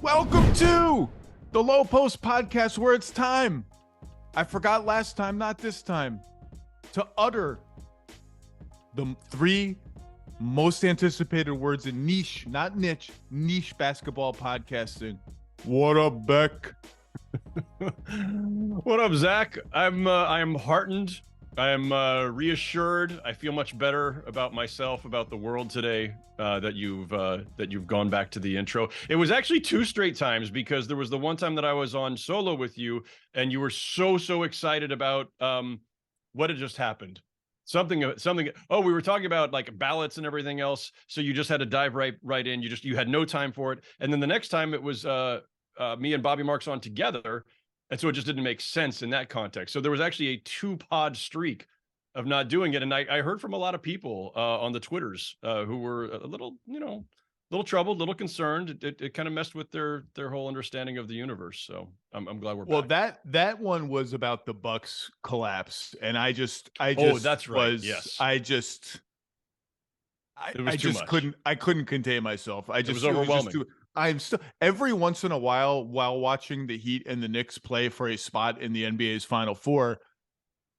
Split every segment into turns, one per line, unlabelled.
Welcome to the Lowe Post podcast, where it's time. I forgot last time, not this time, to utter the three most anticipated words in niche, not niche, niche basketball podcasting. What up, Beck?
What up, Zach? I am heartened. I am reassured. I feel much better about myself, about the world today. That you've gone back to the intro. It was actually 2 straight times, because there was the one time that I was on solo with you, and you were so excited about what had just happened. Something. Oh, we were talking about like ballots and everything else. So you just had to dive right in. You had no time for it. And then the next time it was me and Bobby Marks on together. And so it just didn't make sense in that context. So there was actually a 2-pod streak of not doing it. And I heard from a lot of people on the Twitters who were a little, little troubled, a little concerned. It kind of messed with their whole understanding of the universe. So I'm glad we're
back. That one was about the Bucks collapse. And I just
that's right. Yes.
I just couldn't contain myself. It was
overwhelming.
I'm still, every once in a while watching the Heat and the Knicks play for a spot in the NBA's Final Four,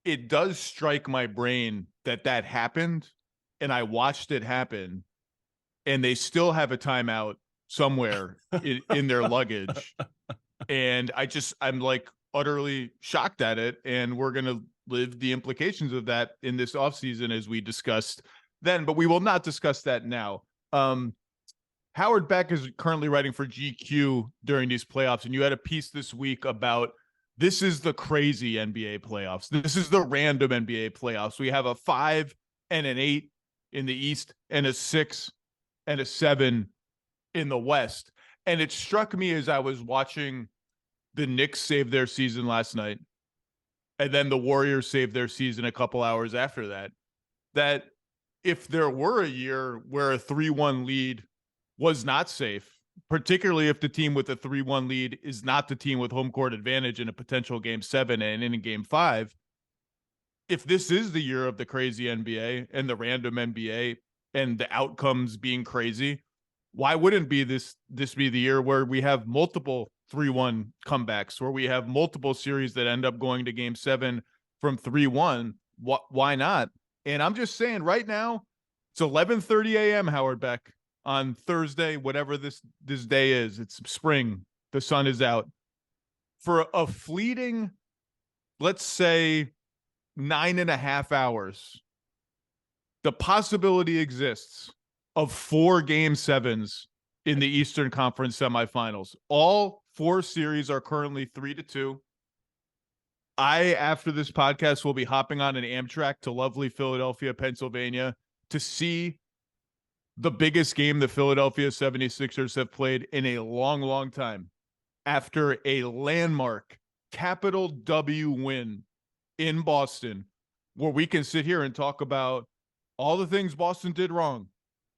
it does strike my brain that happened, and I watched it happen, and they still have a timeout somewhere in their luggage. And I'm like utterly shocked at it. And we're going to live the implications of that in this offseason, as we discussed then, but we will not discuss that now. Howard Beck is currently writing for GQ during these playoffs, and you had a piece this week about this is the crazy NBA playoffs. This is the random NBA playoffs. We have a 5 and an 8 in the East and a 6 and a 7 in the West. And it struck me as I was watching the Knicks save their season last night, and then the Warriors save their season a couple hours after that, that if there were a year where a 3-1 lead was not safe, particularly if the team with a 3-1 lead is not the team with home court advantage in a potential game 7 and in a game 5. If this is the year of the crazy NBA and the random NBA and the outcomes being crazy, why wouldn't this be the year where we have multiple 3-1 comebacks, where we have multiple series that end up going to game 7 from 3-1? Why not? And I'm just saying right now, it's 11:30 a.m. Howard Beck. On Thursday, whatever this day is, it's spring. The sun is out. For a fleeting, let's say, 9.5 hours, the possibility exists of 4 game 7s in the Eastern Conference semifinals. All 4 series are currently 3-2. After this podcast, will be hopping on an Amtrak to lovely Philadelphia, Pennsylvania, to see the biggest game the Philadelphia 76ers have played in a long time, after a landmark capital W win in Boston, where we can sit here and talk about all the things Boston did wrong.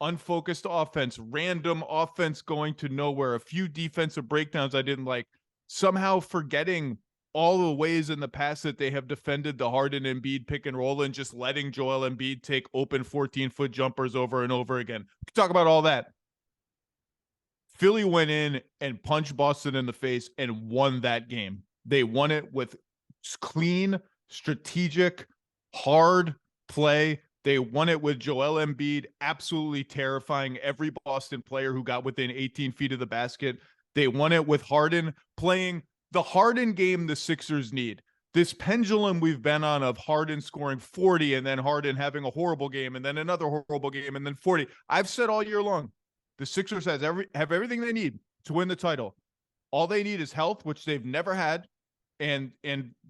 Unfocused offense, random offense going to nowhere, a few defensive breakdowns I didn't like, somehow forgetting all the ways in the past that they have defended the Harden Embiid pick and roll and just letting Joel Embiid take open 14-foot jumpers over and over again. We can talk about all that. Philly went in and punched Boston in the face and won that game. They won it with clean, strategic, hard play. They won it with Joel Embiid absolutely terrifying every Boston player who got within 18 feet of the basket. They won it with Harden playing the Harden game the Sixers need. This pendulum we've been on of Harden scoring 40 and then Harden having a horrible game and then another horrible game and then 40. I've said all year long, the Sixers have everything they need to win the title. All they need is health, which they've never had, and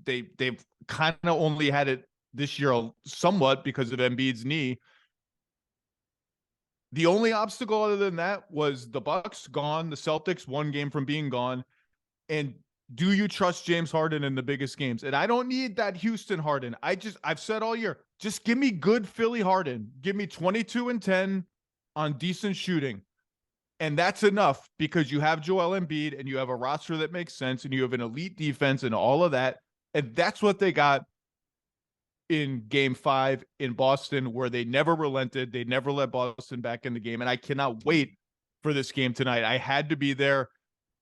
they've kind of only had it this year somewhat because of Embiid's knee. The only obstacle other than that was the Bucks gone, the Celtics 1 game from being gone, and do you trust James Harden in the biggest games? And I don't need that Houston Harden. I've said all year, just give me good Philly Harden. Give me 22 and 10 on decent shooting. And that's enough, because you have Joel Embiid and you have a roster that makes sense and you have an elite defense and all of that. And that's what they got in game 5 in Boston, where they never relented. They never let Boston back in the game. And I cannot wait for this game tonight. I had to be there.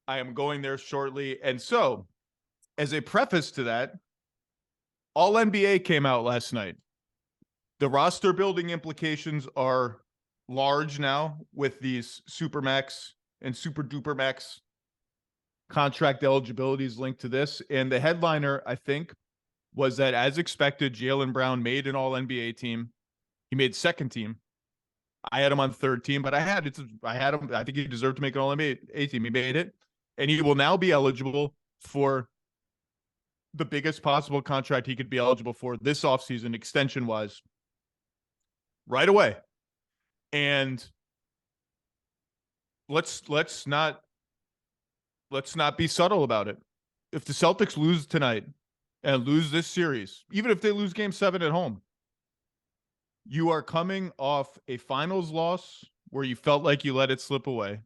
I am going there shortly. And so, as a preface to that, All NBA came out last night. The roster building implications are large now with these Supermax and Super Duper Max contract eligibilities linked to this. And the headliner, I think, was that as expected, Jaylen Brown made an All NBA team. He made second team. I had him on third team, but I had him. I think he deserved to make an All NBA team. He made it, and he will now be eligible for the biggest possible contract he could be eligible for this offseason, extension wise, right away. And let's not be subtle about it. If the Celtics lose tonight and lose this series, even if they lose game 7 at home, you are coming off a finals loss where you felt like you let it slip away.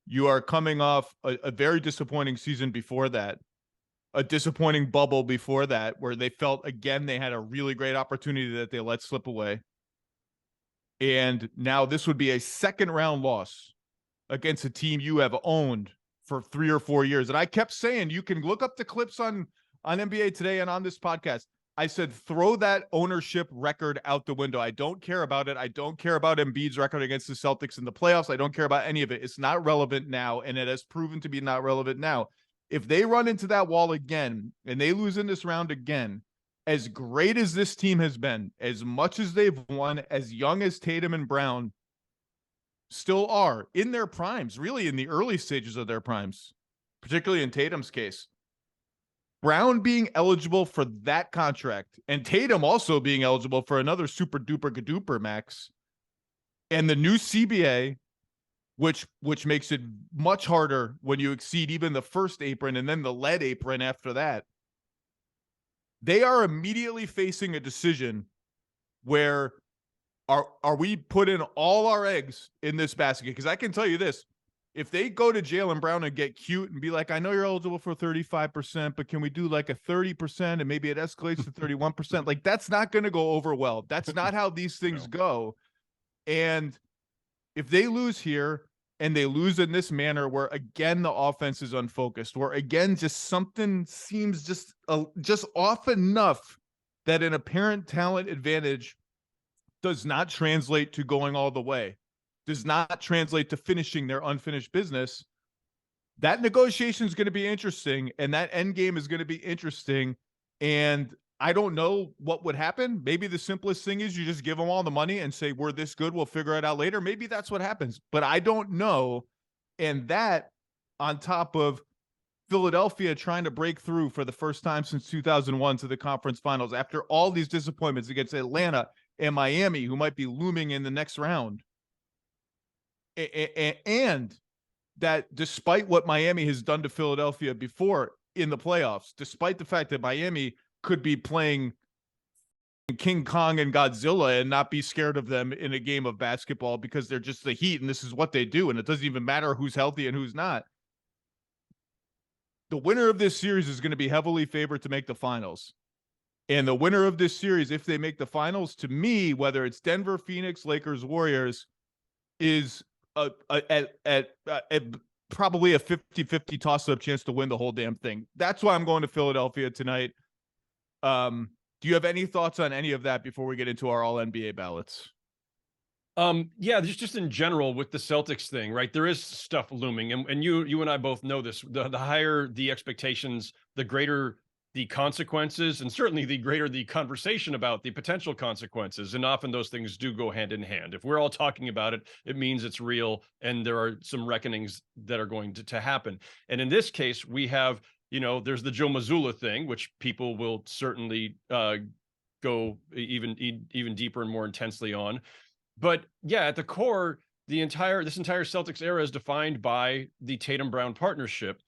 You are coming off a very disappointing season before that, a disappointing bubble before that, where they felt, again, they had a really great opportunity that they let slip away. And now this would be a second-round loss against a team you have owned for 3 or 4 years. And I kept saying, you can look up the clips on NBA Today and on this podcast. I said, throw that ownership record out the window. I don't care about it. I don't care about Embiid's record against the Celtics in the playoffs. I don't care about any of it. It's not relevant now, and it has proven to be not relevant now. If they run into that wall again and they lose in this round again, as great as this team has been, as much as they've won, as young as Tatum and Brown still are in their primes, really in the early stages of their primes, particularly in Tatum's case, Brown being eligible for that contract and Tatum also being eligible for another super duper gaduper max, and the new CBA, which makes it much harder when you exceed even the first apron and then the lead apron after that. They are immediately facing a decision where are we putting all our eggs in this basket? Because I can tell you this, if they go to Jaylen Brown and get cute and be like, I know you're eligible for 35%, but can we do like a 30% and maybe it escalates to 31%? Like, that's not going to go over well. That's not how these things go. And if they lose here and they lose in this manner where, again, the offense is unfocused, where, again, just something seems just off enough that an apparent talent advantage does not translate to going all the way, does not translate to finishing their unfinished business, that negotiation is going to be interesting, and that end game is going to be interesting. And I don't know what would happen. Maybe the simplest thing is you just give them all the money and say, we're this good, we'll figure it out later. Maybe that's what happens, but I don't know. And that, on top of Philadelphia trying to break through for the first time since 2001 to the conference finals after all these disappointments against Atlanta and Miami, who might be looming in the next round. And that despite what Miami has done to Philadelphia before in the playoffs, despite the fact that Miami could be playing King Kong and Godzilla and not be scared of them in a game of basketball because they're just the Heat and this is what they do, and it doesn't even matter who's healthy and who's not. The winner of this series is going to be heavily favored to make the finals. And the winner of this series, if they make the finals, to me, whether it's Denver, Phoenix, Lakers, Warriors, is probably a 50-50 toss-up chance to win the whole damn thing. That's why I'm going to Philadelphia tonight. Do you have any thoughts on any of that before we get into our all-NBA ballots?
Yeah, just in general with the Celtics thing, right? There is stuff looming, and you and I both know this. The higher the expectations, the greater the consequences, and certainly the greater the conversation about the potential consequences. And often those things do go hand in hand. If we're all talking about it, it means it's real, and there are some reckonings that are going to happen. And in this case, we have, there's the Joe Mazzulla thing, which people will certainly go even deeper and more intensely on. But yeah, at the core, this entire Celtics era is defined by the Tatum Brown partnership.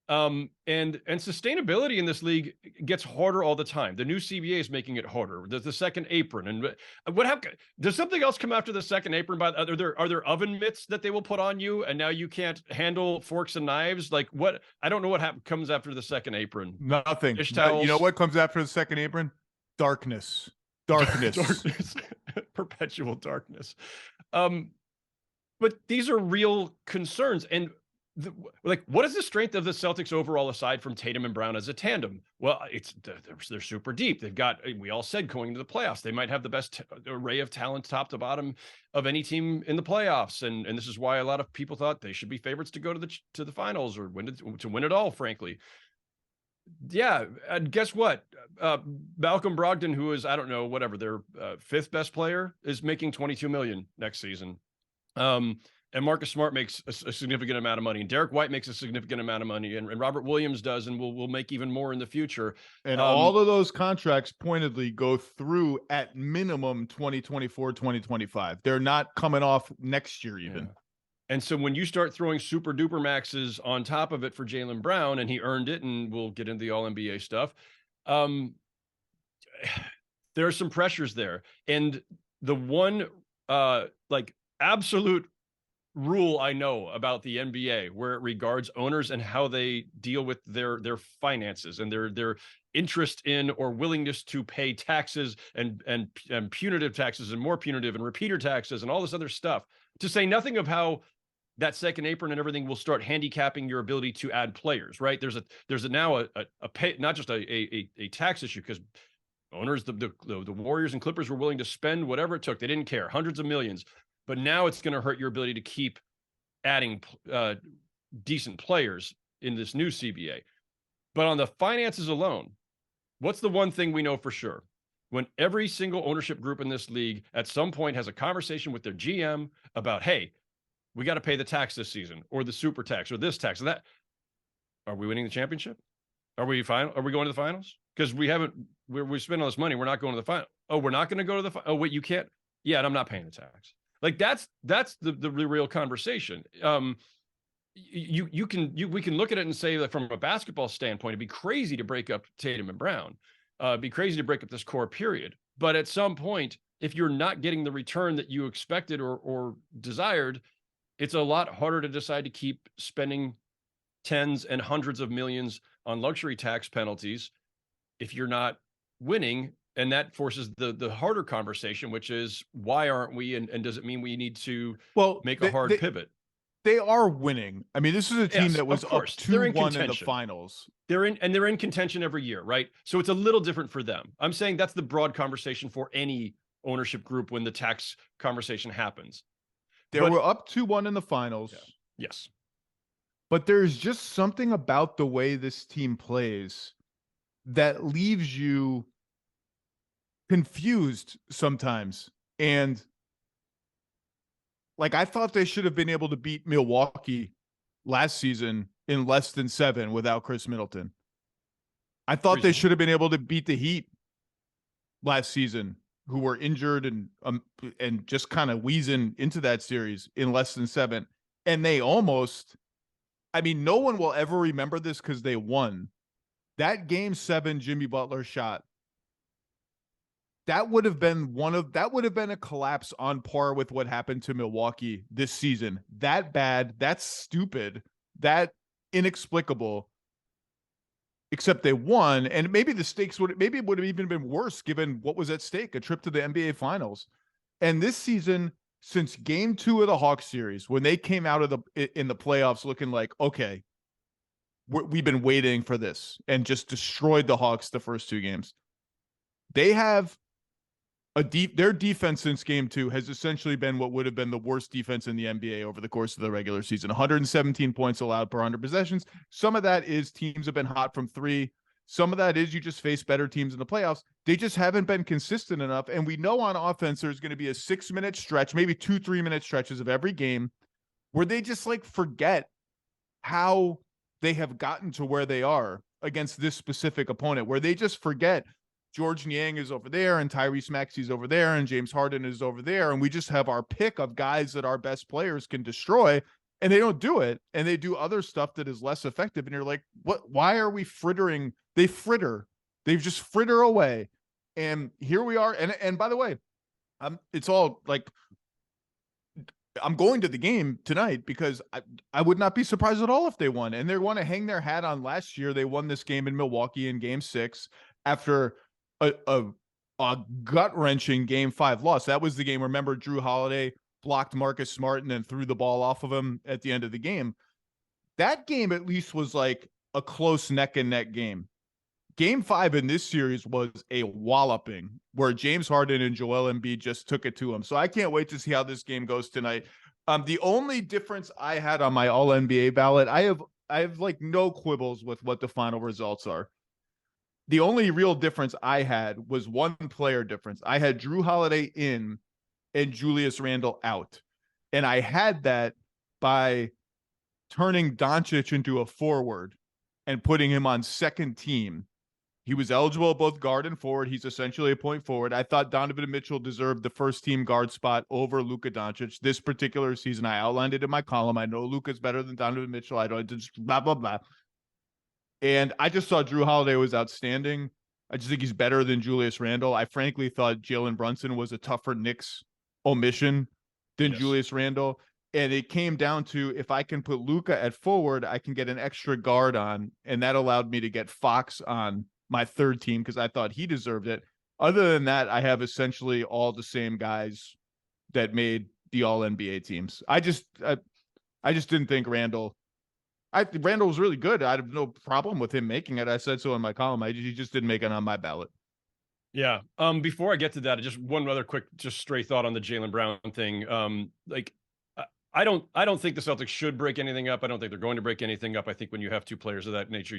And sustainability in this league gets harder all the time. The new CBA is making it harder. There's the second apron, and does something else come after the second apron? Are there oven mitts that they will put on you, and now you can't handle forks and knives? Like what? I don't know what comes after the second apron.
Nothing. You know what comes after the second apron? Darkness.
Darkness. Perpetual darkness. But these are real concerns, and like, what is the strength of the Celtics overall aside from Tatum and Brown as a tandem? Well, they're super deep. They've got, we all said going into the playoffs, they might have the best array of talent top to bottom of any team in the playoffs. And this is why a lot of people thought they should be favorites to go to the finals or to win it all, frankly. Yeah. And guess what? Malcolm Brogdon, who is, I don't know, whatever, their fifth best player, is making $22 million next season. And Marcus Smart makes a significant amount of money, and Derek White makes a significant amount of money, and Robert Williams does, and will make even more in the future.
And all of those contracts pointedly go through at minimum 2024, 2025. They're not coming off next year even.
Yeah. And so when you start throwing super duper maxes on top of it for Jaylen Brown, and he earned it, and we'll get into the all NBA stuff, there are some pressures there. And the one like absolute rule I know about the NBA where it regards owners and how they deal with their finances and their interest in or willingness to pay taxes and punitive taxes and more punitive and repeater taxes and all this other stuff, to say nothing of how that second apron and everything will start handicapping your ability to add players, right? There's now a pay, not just a tax issue, because owners, the Warriors and Clippers were willing to spend whatever it took. They didn't care, hundreds of millions. But now it's going to hurt your ability to keep adding decent players in this new CBA. But on the finances alone, what's the one thing we know for sure? When every single ownership group in this league at some point has a conversation with their GM about, hey, we got to pay the tax this season, or the super tax, or this tax, or that. Are we winning the championship? Are we going to the finals? Because we spent all this money. We're not going to the final. Oh, we're not going to go to the final. Oh, wait, you can't. Yeah, and I'm not paying the tax. Like that's the real conversation. We can look at it and say that from a basketball standpoint, it'd be crazy to break up Tatum and Brown, be crazy to break up this core period. But at some point, if you're not getting the return that you expected or desired, it's a lot harder to decide to keep spending tens and hundreds of millions on luxury tax penalties if you're not winning. And that forces the harder conversation, which is, why aren't we? And does it mean we need to make a hard pivot?
They are winning. I mean, this is a team that was up 2-1 in the finals.
They're in contention every year, right? So it's a little different for them. I'm saying that's the broad conversation for any ownership group when the tax conversation happens.
They were up 2-1 in the finals.
Yeah. Yes.
But there's just something about the way this team plays that leaves you confused sometimes. And like, I thought they should have been able to beat Milwaukee last season in less than 7 without Chris Middleton. I thought they should have been able to beat the Heat last season, who were injured and just kind of wheezing into that series, in less than 7. And they almost, I mean, no one will ever remember this because they won. That game 7 Jimmy Butler shot, that would have been a collapse on par with what happened to Milwaukee this season. That bad, that stupid, that inexplicable. Except they won, and maybe the stakes would have even been worse given what was at stake, a trip to the NBA Finals. And this season, since Game 2 of the Hawks series, when they came out of in the playoffs looking like, okay, we've been waiting for this, and just destroyed the Hawks the first 2 games, they have their defense since Game 2 has essentially been what would have been the worst defense in the NBA over the course of the regular season. 117 points allowed per 100 possessions. Some of that is teams have been hot from 3. Some of that is you just face better teams in the playoffs. They just haven't been consistent enough. And we know on offense, there's going to be a 6-minute stretch, maybe 2-3-minute stretches of every game where they just like forget how they have gotten to where they are against this specific opponent, where they just forget George Niang is over there and Tyrese Maxey's over there and James Harden is over there. And we just have our pick of guys that our best players can destroy, and they don't do it. And they do other stuff that is less effective. And you're like, what, why are we frittering? They just fritter away. And here we are. And by the way, it's all like, I'm going to the game tonight because I would not be surprised at all if they won. And they want to hang their hat on last year. They won this game in Milwaukee in Game 6 after a gut-wrenching Game 5 loss. That was the game. Remember, Drew Holiday blocked Marcus Smart and then threw the ball off of him at the end of the game. That game at least was like a close neck and neck game. Game 5 in this series was a walloping where James Harden and Joel Embiid just took it to him. So I can't wait to see how this game goes tonight. The only difference I had on my All NBA ballot, I have like no quibbles with what the final results are. The only real difference I had was one player difference. I had Drew Holiday in and Julius Randle out. And I had that by turning Doncic into a forward and putting him on second team. He was eligible at both guard and forward. He's essentially a point forward. I thought Donovan Mitchell deserved the first team guard spot over Luka Doncic this particular season. I outlined it in my column. I know Luka's better than Donovan Mitchell. I don't just blah, blah, blah. And I just thought Drew Holiday was outstanding. I just think he's better than Julius Randle. I frankly thought Jalen Brunson was a tougher Knicks omission than Julius Randle. And it came down to, if I can put Luka at forward, I can get an extra guard on. And that allowed me to get Fox on my third team because I thought he deserved it. Other than that, I have essentially all the same guys that made the All NBA teams. I just didn't think Randle was really good. I have no problem with him making it. I said so in my column. He just didn't make it on my ballot.
Yeah. Before I get to that, just one other quick, just stray thought on the Jaylen Brown thing. I don't think the Celtics should break anything up. I don't think they're going to break anything up. I think when you have two players of that nature,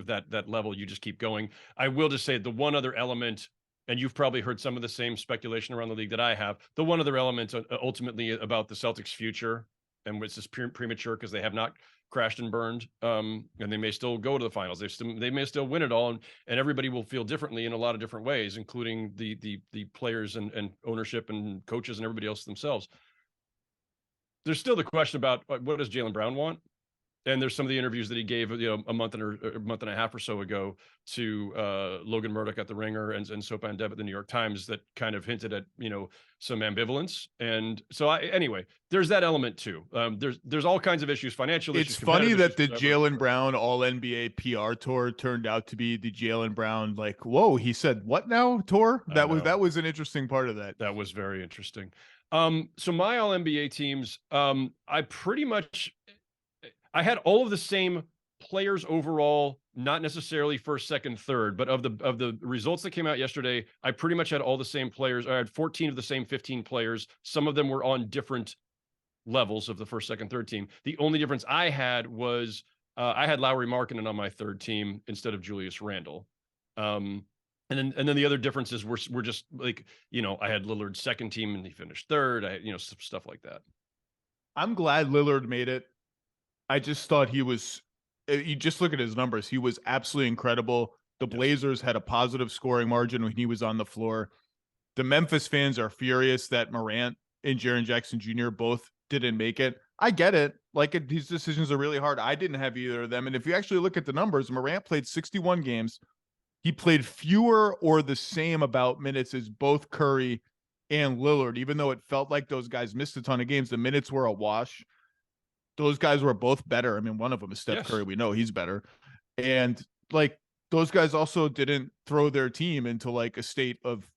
that level, you just keep going. I will just say the one other element, and you've probably heard some of the same speculation around the league that I have. The one other element ultimately about the Celtics' future, and which is premature because they have not crashed and burned, and they may still go to the finals. They may still win it all, and everybody will feel differently in a lot of different ways, including the players and ownership and coaches and everybody else themselves. There's still the question about what does Jaylen Brown want? And there's some of the interviews that he gave, a month and a half or so ago to Logan Murdoch at The Ringer and Sopan Dev at the New York Times that kind of hinted at, some ambivalence. And so anyway, there's that element too. There's all kinds of issues, financial issues.
It's funny that the Jaylen Brown All NBA PR tour turned out to be the Jaylen Brown, like, whoa, he said what now tour? That was an interesting part of that.
That was very interesting. So my All NBA teams, I had all of the same players overall, not necessarily first, second, third, but of the results that came out yesterday, I pretty much had all the same players. I had 14 of the same 15 players. Some of them were on different levels of the first, second, third team. The only difference I had was I had Lauri Markkanen on my third team instead of Julius Randle. And then the other differences were just like, I had Lillard's second team and he finished third. Stuff like that.
I'm glad Lillard made it. I just thought you just look at his numbers. He was absolutely incredible. The Blazers had a positive scoring margin when he was on the floor. The Memphis fans are furious that Morant and Jaren Jackson Jr. both didn't make it. I get it. These decisions are really hard. I didn't have either of them. And if you actually look at the numbers, Morant played 61 games. He played fewer or the same about minutes as both Curry and Lillard, even though it felt like those guys missed a ton of games. The minutes were a wash. Those guys were both better. I mean, one of them is Steph Curry. We know he's better. And those guys also didn't throw their team into a state of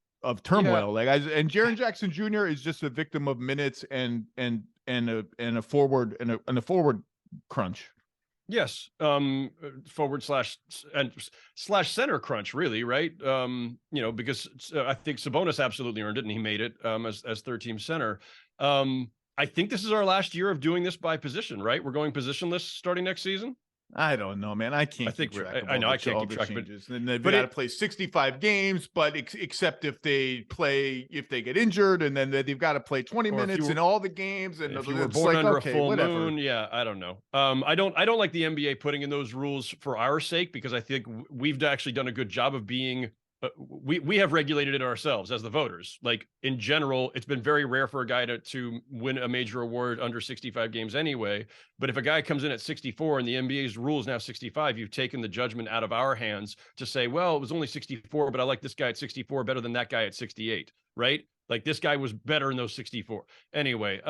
turmoil. And Jaren Jackson Jr. is just a victim of minutes and a forward crunch.
Yes. Forward slash center crunch, really, right? Because I think Sabonis absolutely earned it and he made it as third team center. I think this is our last year of doing this by position, right? We're going positionless starting next season.
I don't know, man. I can't keep track. I know I can't keep track. And they've got to play 65 games, but except if they get injured, and then they've got to play 20 minutes in all the games. And
if you were born under a full moon, I don't know. I don't like the NBA putting in those rules for our sake because I think we've actually done a good job of being. We have regulated it ourselves as the voters. In general, it's been very rare for a guy to win a major award under 65 games anyway. But if a guy comes in at 64 and the NBA's rule is now 65, you've taken the judgment out of our hands to say, well, it was only 64, but I like this guy at 64 better than that guy at 68, right? This guy was better in those 64. Anyway,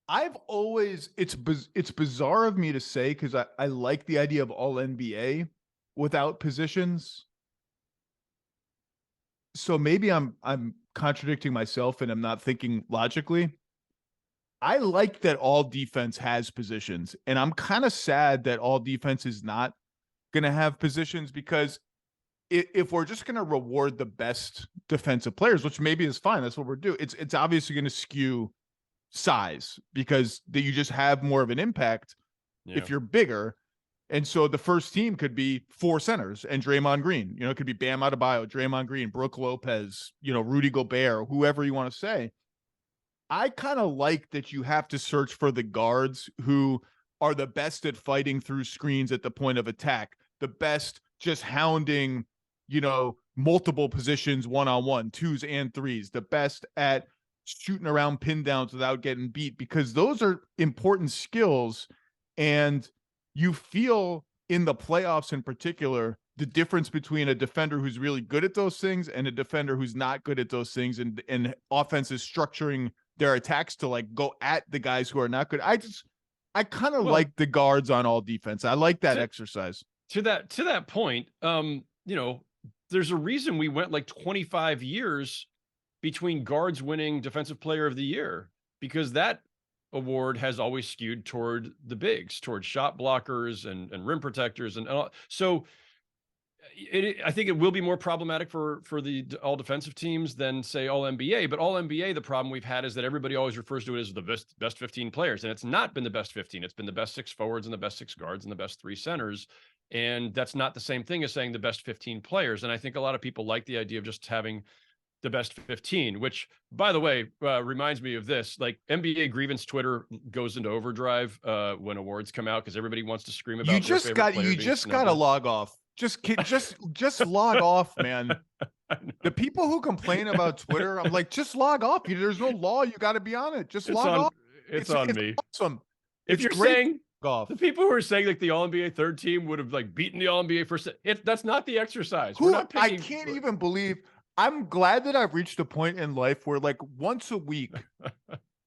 I've always, it's bizarre of me to say because I like the idea of all NBA without positions. So maybe I'm contradicting myself and I'm not thinking logically. I like that all defense has positions, and I'm kind of sad that all defense is not going to have positions, because if we're just going to reward the best defensive players, which maybe is fine, that's what we're doing. It's obviously going to skew size, because that you just have more of an impact if you're bigger. And so the first team could be 4 centers and Draymond Green. You know, it could be Bam Adebayo, Draymond Green, Brooke Lopez, you know, Rudy Gobert, whoever you want to say. I kind of like that you have to search for the guards who are the best at fighting through screens at the point of attack, the best just hounding, you know, multiple positions, 1-on-1, 2s and 3s, the best at shooting around pin downs without getting beat, because those are important skills. And you feel in the playoffs in particular, the difference between a defender who's really good at those things and a defender who's not good at those things, and offenses structuring their attacks to like go at the guys who are not good. I kind of like the guards on all defense. I like that exercise.
To that point, you know, there's a reason we went like 25 years between guards winning Defensive Player of the Year, because that award has always skewed toward the bigs, toward shot blockers and rim protectors, and so I think it will be more problematic for the all defensive teams than say all NBA. But all NBA, the problem we've had is that everybody always refers to it as the best 15 players, and it's not been the best 15. It's been the best 6 forwards and the best 6 guards and the best 3 centers, and that's not the same thing as saying the best 15 players. And I think a lot of people like the idea of just having the best 15, which, by the way, reminds me of this. Like, NBA grievance Twitter goes into overdrive when awards come out, because everybody wants to scream about
you just got to log off. Just log off, man. The people who complain about Twitter, I'm like, just log off. There's no law. You got to be on it. Just log off.
It's on me.
Awesome.
If you're saying the people who are saying like the All NBA third team would have like beaten the All NBA first, that's not the exercise. We're not picking.
I can't even believe. I'm glad that I've reached a point in life where, like, once a week,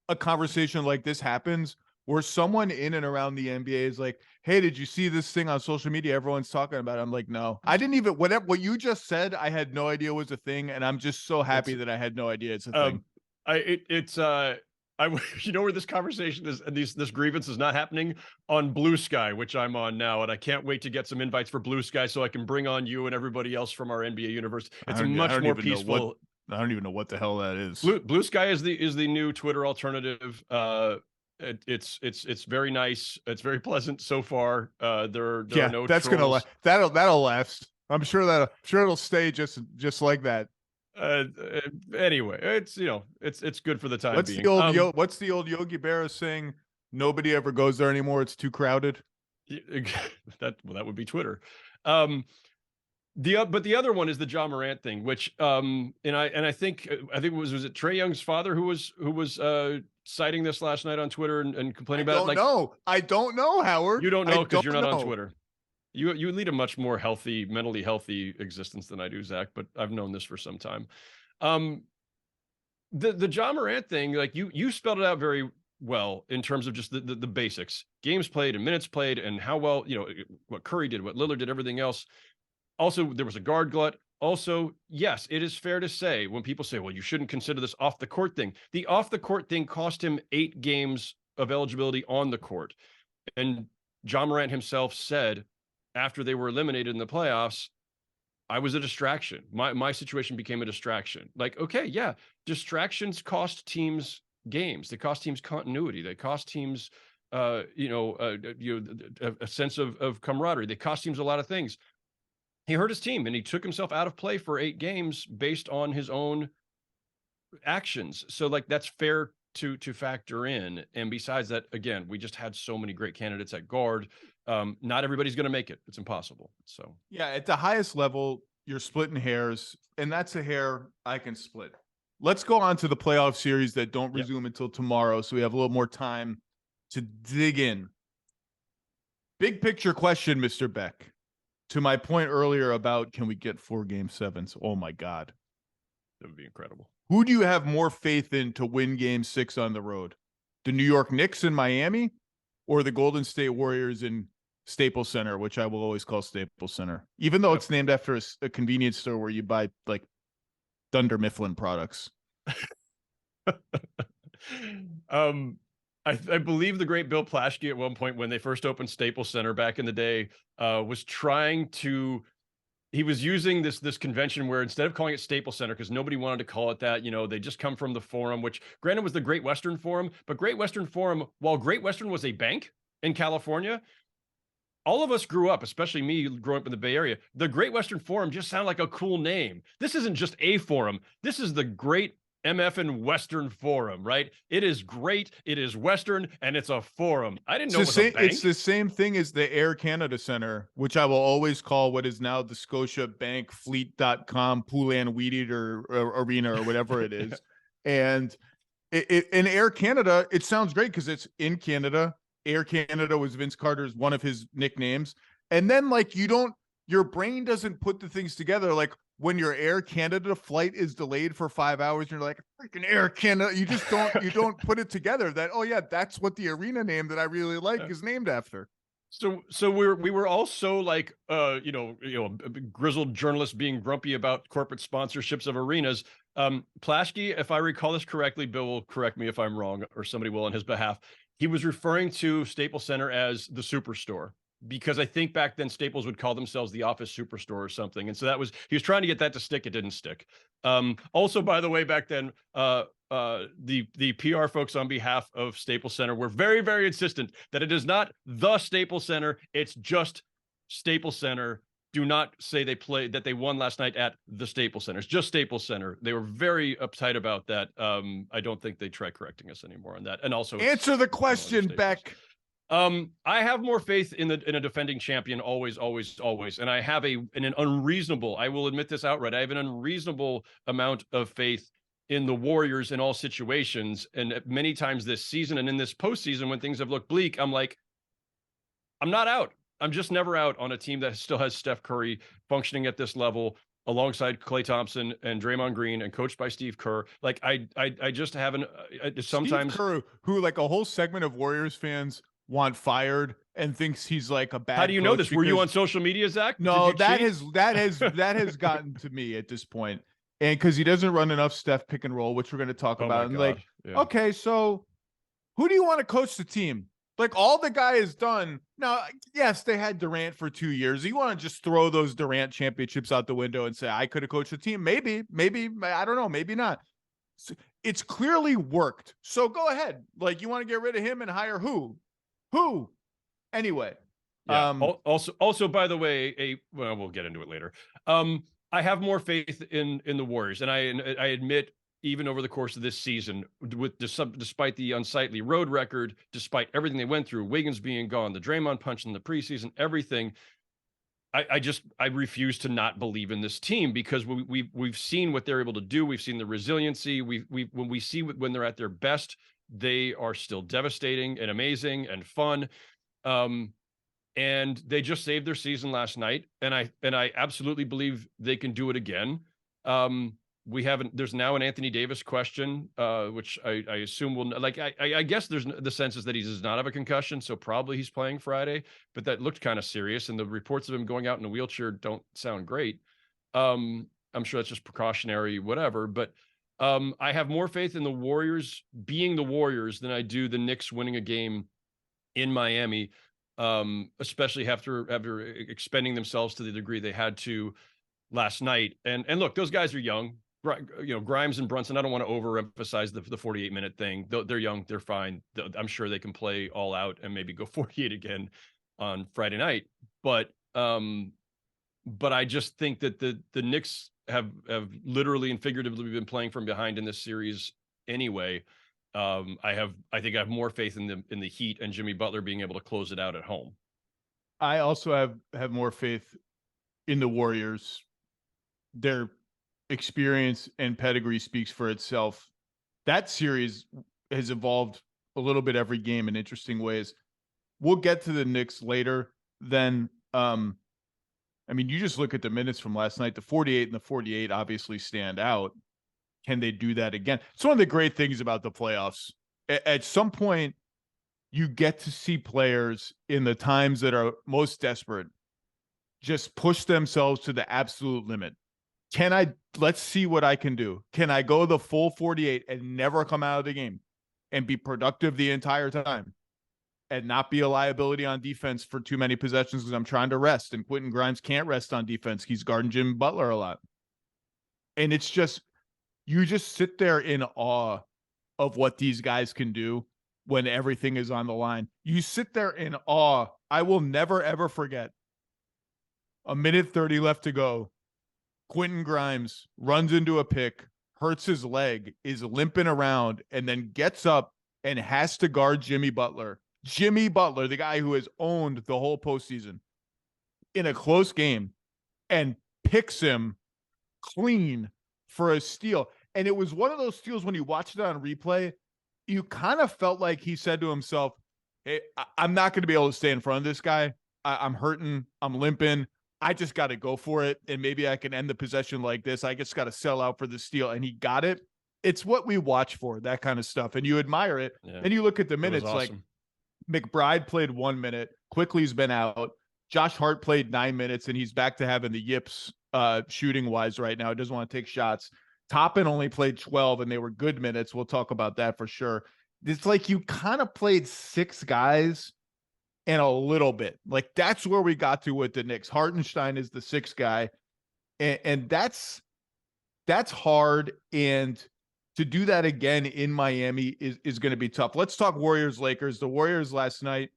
a conversation like this happens, where someone in and around the NBA is like, "Hey, did you see this thing on social media? Everyone's talking about it." I'm like, "No, I didn't even." What you just said, I had no idea was a thing, and I'm just so happy that I had no idea it's a thing.
You know where this conversation is, and this grievance is not happening on Blue Sky, which I'm on now, and I can't wait to get some invites for Blue Sky so I can bring on you and everybody else from our NBA universe. It's much more peaceful.
I don't even know what the hell that is.
Blue Sky is the new Twitter alternative. It's very nice. It's very pleasant so far. There are no
that's
trolls.
That'll last. I'm sure it'll stay just like that.
Anyway, it's it's good for the time being.
What's the old Yogi Berra saying? Nobody ever goes there anymore. It's too crowded.
That would be Twitter. But the other one is the Ja Morant thing, which and I think it was it Trae Young's father who was citing this last night on Twitter and complaining about it.
I don't know, Howard.
You don't know because you're not on Twitter. You lead a much more mentally healthy existence than I do, Zach, but I've known this for some time. The Ja Morant thing, like you spelled it out very well in terms of just the basics, games played and minutes played, and how well, what Curry did, what Lillard did, everything else. Also, there was a guard glut. Also, yes, it is fair to say when people say, well, you shouldn't consider this off the court thing. The off the court thing cost him 8 games of eligibility on the court. And Ja Morant himself said, after they were eliminated in the playoffs, I was a distraction. My situation became a distraction. Like, okay, yeah, distractions cost teams games. They cost teams continuity. They cost teams, a sense of camaraderie. They cost teams a lot of things. He hurt his team, and he took himself out of play for 8 games based on his own actions. So, like, that's fair to factor in. And besides that, again, we just had so many great candidates at guard. Not everybody's going to make it. It's impossible. So
yeah, at the highest level, you're splitting hairs, and that's a hair I can split. Let's go on to the playoff series that don't resume until tomorrow, so we have a little more time to dig in. Big picture question, Mr. Beck. To my point earlier about can we get 4 Game 7s? Oh my God.
That would be incredible.
Who do you have more faith in to win Game 6 on the road? The New York Knicks in Miami or the Golden State Warriors in Staples Center, which I will always call Staples Center, even though it's named after a convenience store where you buy like Dunder Mifflin products?
I believe the great Bill Plaschke at one point, when they first opened Staples Center back in the day, was trying to. He was using this convention where instead of calling it Staples Center, because nobody wanted to call it that, they just come from the Forum, which granted was the Great Western Forum, but Great Western Forum, while Great Western was a bank in California, all of us grew up, especially me growing up in the Bay Area, the Great Western Forum just sounded like a cool name. This isn't just a forum. This is the Great MF and Western Forum, right? It is great. It is Western, and it's a forum. I didn't know it was a bank.
It's the same thing as the Air Canada Center, which I will always call what is now the Scotia Bank Fleet.com Poulan Weed Eater Arena or whatever it is. And in Air Canada, it sounds great because it's in Canada. Air Canada was Vince Carter's one of his nicknames. And then your brain doesn't put the things together. Like when your Air Canada flight is delayed for 5 hours, you're like, freaking Air Canada. You just don't put it together that, oh yeah, that's what the arena name that I really like is named after.
So we were all so like grizzled journalists being grumpy about corporate sponsorships of arenas. Plaschke, if I recall this correctly, Bill will correct me if I'm wrong, or somebody will on his behalf. He was referring to Staples Center as the Superstore, because I think back then Staples would call themselves the Office Superstore or something. And so he was trying to get that to stick. It didn't stick. Also, by the way, back then, the PR folks on behalf of Staples Center were very, very insistent that it is not the Staples Center. It's just Staples Center. Do not say that they won last night at the Staples Center. It's just Staples Center. They were very uptight about that. I don't think they try correcting us anymore on that. And also,
answer the question, Beck.
I have more faith in a defending champion, always. And I have an unreasonable, I will admit this outright, I have an unreasonable amount of faith in the Warriors in all situations. And many times this season and in this postseason, when things have looked bleak, I'm like, I'm not out. I'm just never out on a team that still has Steph Curry functioning at this level alongside Klay Thompson and Draymond Green and coached by Steve Kerr. Like I just haven't sometimes
Steve Kerr, who like a whole segment of Warriors fans want fired and thinks he's like a bad.
How do you know this? Were you on social media, Zach?
No, that has gotten to me at this point. And because he doesn't run enough Steph pick and roll, which we're going to talk about. And like, yeah. Okay, so who do you want to coach the team? Like all the guy has done. Now, yes, they had Durant for 2 years. You want to just throw those Durant championships out the window and say, I could have coached the team. Maybe, I don't know. Maybe not. It's clearly worked. So go ahead. Like you want to get rid of him and hire who? Anyway.
Yeah. Also, by the way, we'll get into it later. I have more faith in the Warriors, and I admit, even over the course of this season, despite the unsightly road record, despite everything they went through, Wiggins being gone, the Draymond punch in the preseason, everything, I refuse to not believe in this team, because we've seen what they're able to do. We've seen the resiliency. When they're at their best, they are still devastating and amazing and fun. And they just saved their season last night, and I absolutely believe they can do it again. There's now an Anthony Davis question, which I assume will, like, I guess there's the sense is that he does not have a concussion, so probably he's playing Friday, but that looked kind of serious, and the reports of him going out in a wheelchair don't sound great. I'm sure that's just precautionary, whatever, but I have more faith in the Warriors being the Warriors than I do the Knicks winning a game in Miami, especially after expending themselves to the degree they had to last night. And look, those guys are young. Grimes and Brunson, I don't want to overemphasize the 48-minute thing. They're young. They're fine. I'm sure they can play all out and maybe go 48 again on Friday night. But I just think that the Knicks have literally and figuratively been playing from behind in this series anyway. I think I have more faith in the Heat and Jimmy Butler being able to close it out at home.
I also have more faith in the Warriors. Their experience and pedigree speaks for itself. That series has evolved a little bit every game in interesting ways. We'll get to the Knicks later. Then, you just look at the minutes from last night. The 48 and the 48 obviously stand out. Can they do that again? It's one of the great things about the playoffs. At some point, you get to see players in the times that are most desperate just push themselves to the absolute limit. Let's see what I can do. Can I go the full 48 and never come out of the game? and be productive the entire time and not be a liability on defense for too many possessions because I'm trying to rest. And Quentin Grimes can't rest on defense. He's guarding Jimmy Butler a lot. And it's just, you just sit there in awe of what these guys can do when everything is on the line. You sit there in awe. I will never, ever forget 1:30 left to go. Quentin Grimes runs into a pick, hurts his leg, is limping around, and then gets up and has to guard Jimmy Butler. Jimmy Butler, the guy who has owned the whole postseason, in a close game, and picks him clean for a steal. And it was one of those steals when you watched it on replay, you kind of felt like he said to himself, hey, I'm not going to be able to stay in front of this guy. I'm hurting. I'm limping. I just got to go for it. And maybe I can end the possession like this. I just got to sell out for the steal. And he got it. It's what we watch for, that kind of stuff. And you admire it. Yeah. And you look at the minutes, awesome. Like McBride played 1 minute. Quickly's been out. Josh Hart played 9 minutes, and he's back to having the yips shooting wise right now. He doesn't want to take shots. Toppin only played 12, and they were good minutes. We'll talk about that for sure. It's like you kind of played 6 guys and a little bit. Like that's where we got to with the Knicks. Hartenstein is the 6th guy, and that's hard. And to do that again in Miami is going to be tough. Let's talk Warriors-Lakers. The Warriors last night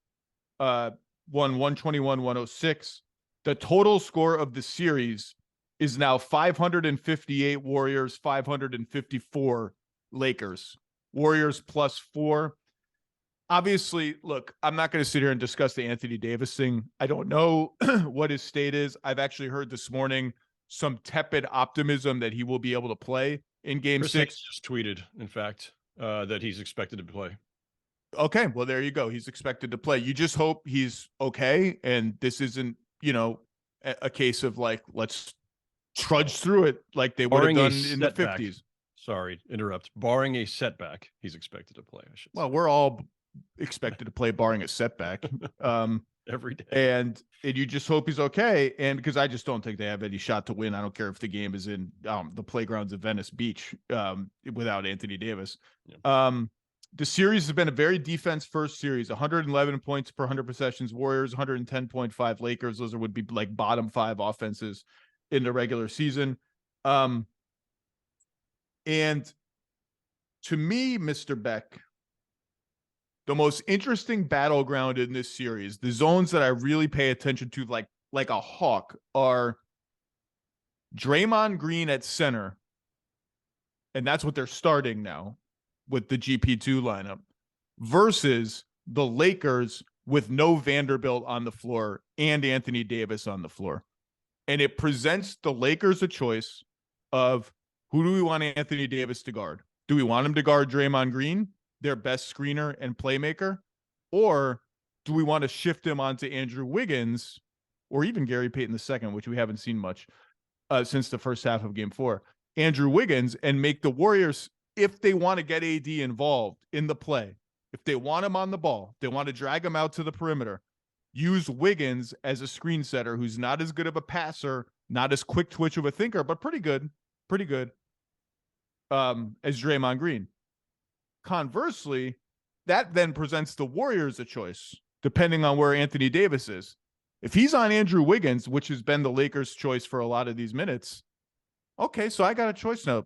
won 121-106. The total score of the series is now 558 Warriors, 554 Lakers. Warriors +4. Obviously, look, I'm not going to sit here and discuss the Anthony Davis thing. I don't know what his state is. I've actually heard this morning some tepid optimism that he will be able to play in Game 6.
Just tweeted, in fact, that he's expected to play.
Okay, well, there you go. He's expected to play. You just hope he's okay, and this isn't, a case of like, let's trudge through it like they would have done in the 50s.
Sorry, interrupt. Barring a setback, he's expected to play, I should say.
Well, we're all expected to play barring a setback.
Every day.
And you just hope he's okay. And because I just don't think they have any shot to win. I don't care if the game is in the playgrounds of Venice Beach without Anthony Davis. Yeah. The series has been a very defense-first series. 111 points per 100 possessions. Warriors 110.5. Lakers. Those would be like bottom 5 offenses in the regular season. And to me, Mr. Beck, the most interesting battleground in this series, the zones that I really pay attention to like a hawk, are Draymond Green at center, and that's what they're starting now with the GP2 lineup, versus the Lakers with no Vanderbilt on the floor and Anthony Davis on the floor. And it presents the Lakers a choice of, who do we want Anthony Davis to guard? Do we want him to guard Draymond Green, their best screener and playmaker? Or do we want to shift him onto Andrew Wiggins or even Gary Payton II, which we haven't seen much since the first half of Game 4? Andrew Wiggins, and make the Warriors, if they want to get AD involved in the play, if they want him on the ball, they want to drag him out to the perimeter, use Wiggins as a screen setter who's not as good of a passer, not as quick twitch of a thinker, but pretty good as Draymond Green. Conversely, that then presents the Warriors a choice, depending on where Anthony Davis is. If he's on Andrew Wiggins, which has been the Lakers' choice for a lot of these minutes, okay, so I got a choice now.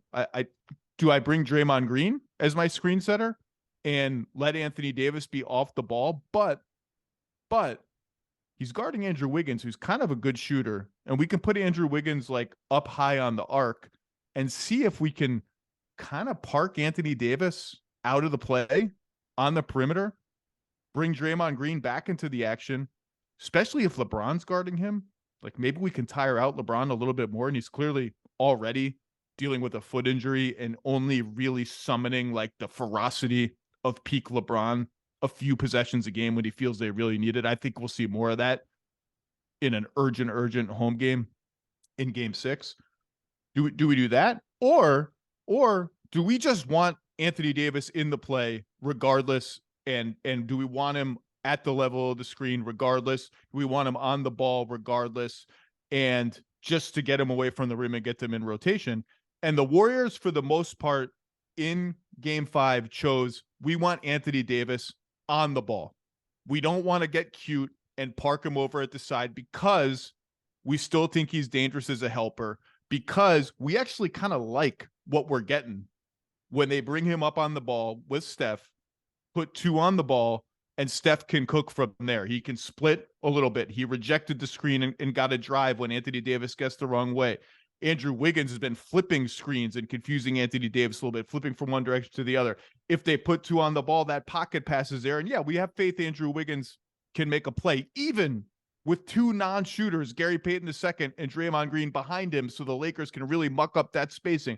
Do I bring Draymond Green as my screen setter and let Anthony Davis be off the ball? But he's guarding Andrew Wiggins, who's kind of a good shooter, and we can put Andrew Wiggins like up high on the arc and see if we can kind of park Anthony Davis out of the play on the perimeter, bring Draymond Green back into the action, especially if LeBron's guarding him. Like, maybe we can tire out LeBron a little bit more, and he's clearly already dealing with a foot injury and only really summoning like the ferocity of peak LeBron a few possessions a game when he feels they really need it. I think we'll see more of that in an urgent home game in Game 6. Do we do that? Or do we just want Anthony Davis in the play regardless? And do we want him at the level of the screen regardless? Do we want him on the ball regardless? And just to get him away from the rim and get them in rotation. And the Warriors, for the most part, in game 5 chose, we want Anthony Davis on the ball. We don't want to get cute and park him over at the side because we still think he's dangerous as a helper, because we actually kind of like what we're getting when they bring him up on the ball with Steph, put 2 on the ball, and Steph can cook from there. He can split a little bit. He rejected the screen and got a drive when Anthony Davis gets the wrong way. Andrew Wiggins has been flipping screens and confusing Anthony Davis a little bit, flipping from one direction to the other. If they put 2 on the ball, that pocket passes there. And yeah, we have faith Andrew Wiggins can make a play, even with 2 non-shooters, Gary Payton II and Draymond Green behind him, so the Lakers can really muck up that spacing.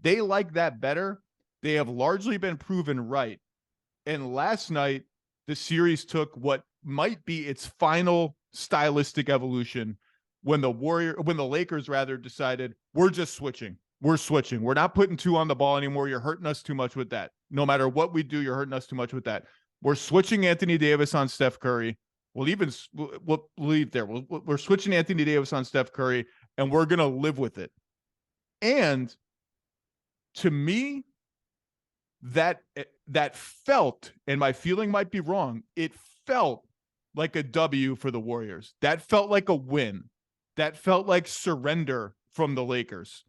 They like that better. They have largely been proven right. And last night, the series took what might be its final stylistic evolution when the Lakers decided, we're just switching. We're switching. We're not putting 2 on the ball anymore. You're hurting us too much with that. No matter what we do, you're hurting us too much with that. We're switching Anthony Davis on Steph Curry. We'll leave there. We're switching Anthony Davis on Steph Curry, and we're going to live with it. And to me, that felt, and my feeling might be wrong, it felt like a W for the Warriors. That felt like a win. That felt like surrender from the Lakers.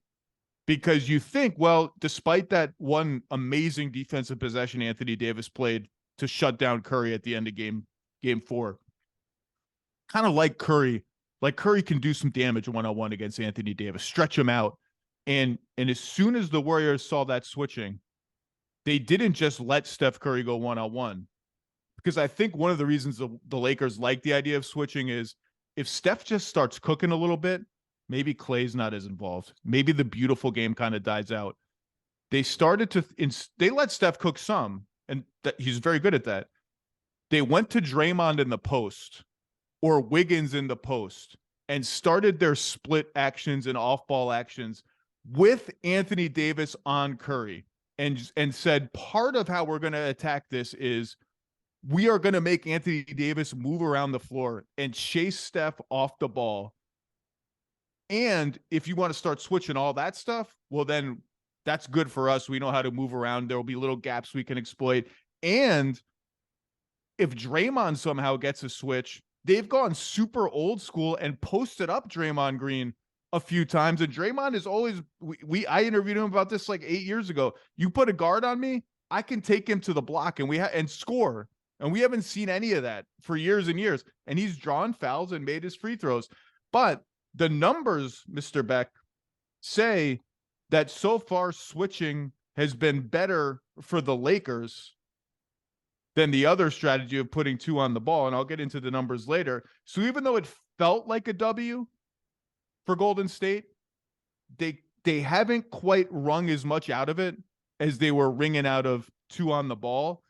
Because you think, well, despite that one amazing defensive possession Anthony Davis played to shut down Curry at the end of game 4, kind of like Curry can do some damage one-on-one against Anthony Davis, stretch him out. And as soon as the Warriors saw that switching, they didn't just let Steph Curry go one-on-one. Because I think one of the reasons the Lakers like the idea of switching is if Steph just starts cooking a little bit, maybe Klay's not as involved. Maybe the beautiful game kind of dies out. They let Steph cook some, and he's very good at that. They went to Draymond in the post or Wiggins in the post and started their split actions and off-ball actions with Anthony Davis on Curry and said, part of how we're going to attack this is we are going to make Anthony Davis move around the floor and chase Steph off the ball. And if you want to start switching all that stuff, well, then that's good for us. We know how to move around. There will be little gaps we can exploit. And if Draymond somehow gets a switch, they've gone super old school and posted up Draymond Green a few times. And Draymond is always, I interviewed him about this like 8 years ago. You put a guard on me, I can take him to the block and score. And we haven't seen any of that for years and years. And he's drawn fouls and made his free throws. But the numbers, Mr. Beck, say that so far switching has been better for the Lakers than the other strategy of putting 2 on the ball. And I'll get into the numbers later. So even though it felt like a W for Golden State, they haven't quite wrung as much out of it as they were wringing out of 2 on the ball.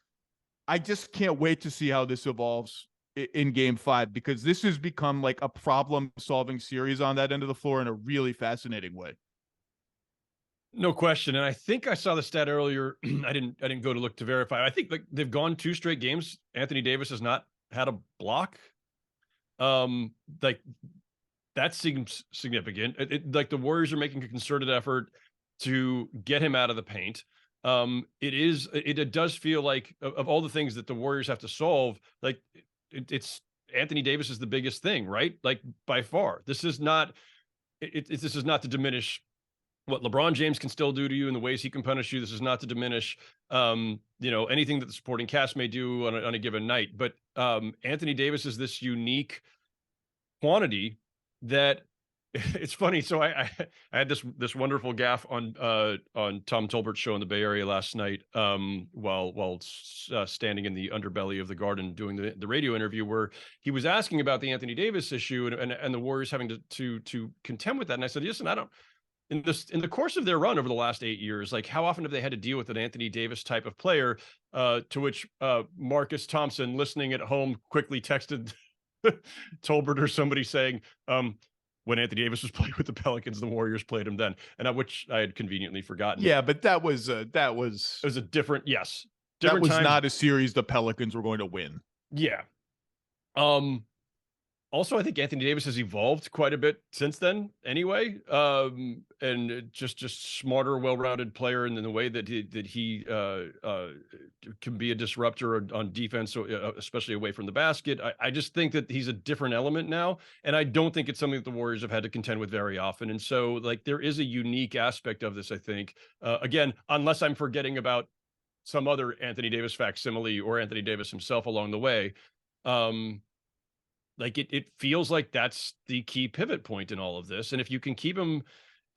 I just can't wait to see how this evolves in game 5, because this has become like a problem-solving series on that end of the floor in a really fascinating way.
No question. And I think I saw the stat earlier. I didn't go to look to verify. I think like they've gone 2 straight games. Anthony Davis has not had a block. Like that seems significant. Like the Warriors are making a concerted effort to get him out of the paint. It does feel like of all the things that the Warriors have to solve, like it's Anthony Davis is the biggest thing, right? Like by far. This is not to diminish what LeBron James can still do to you and the ways he can punish you. This is not to diminish, anything that the supporting cast may do on a given night. But Anthony Davis is this unique quantity that it's funny. So I had this wonderful gaffe on Tom Tolbert's show in the Bay Area last night, while standing in the underbelly of the Garden doing the radio interview, where he was asking about the Anthony Davis issue and the Warriors having to contend with that. And I said, listen, I don't. In the course of their run over the last 8 years, like how often have they had to deal with an Anthony Davis type of player? To which Marcus Thompson, listening at home, quickly texted Tolbert or somebody saying, when Anthony Davis was playing with the Pelicans, the Warriors played him then, and which I had conveniently forgotten.
Yeah, but it was
a different, yes,
different. That was not a series the Pelicans were going to win.
Yeah. Also, I think Anthony Davis has evolved quite a bit since then anyway. And just smarter, well-rounded player in the way that he can be a disruptor on defense, especially away from the basket. I just think that he's a different element now, and I don't think it's something that the Warriors have had to contend with very often. And so, like, there is a unique aspect of this, I think. Again, unless I'm forgetting about some other Anthony Davis facsimile or Anthony Davis himself along the way. Like it feels like that's the key pivot point in all of this. And if you can keep him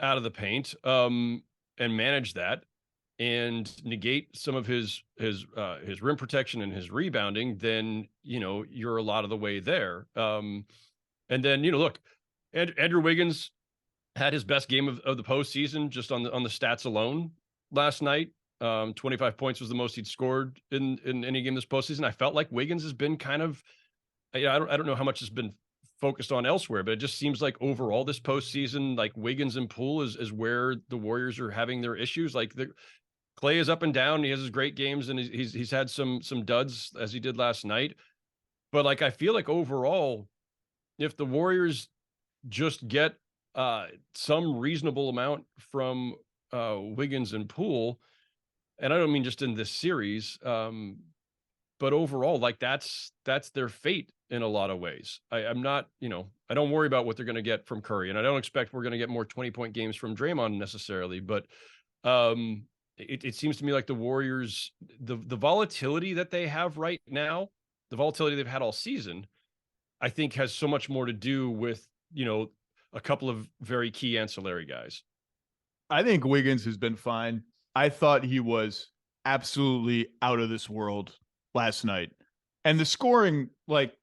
out of the paint, and manage that and negate some of his rim protection and his rebounding, then you're a lot of the way there. And then look, Andrew Wiggins had his best game of the postseason just on the stats alone last night. 25 points was the most he'd scored in any game this postseason. I felt like Wiggins has been kind of, I don't know how much has been focused on elsewhere, but it just seems like overall this postseason, like Wiggins and Poole is where the Warriors are having their issues. Like Clay is up and down. He has his great games, and he's had some duds as he did last night. But like I feel like overall, if the Warriors just get some reasonable amount from Wiggins and Poole, and I don't mean just in this series, but overall, like that's their fate in a lot of ways. I'm not, I don't worry about what they're going to get from Curry, and I don't expect we're going to get more 20-point games from Draymond necessarily. But it seems to me like the Warriors, the volatility that they have right now, the volatility they've had all season, I think has so much more to do with a couple of very key ancillary guys.
I think Wiggins has been fine. I thought he was absolutely out of this world last night. And the scoring, like,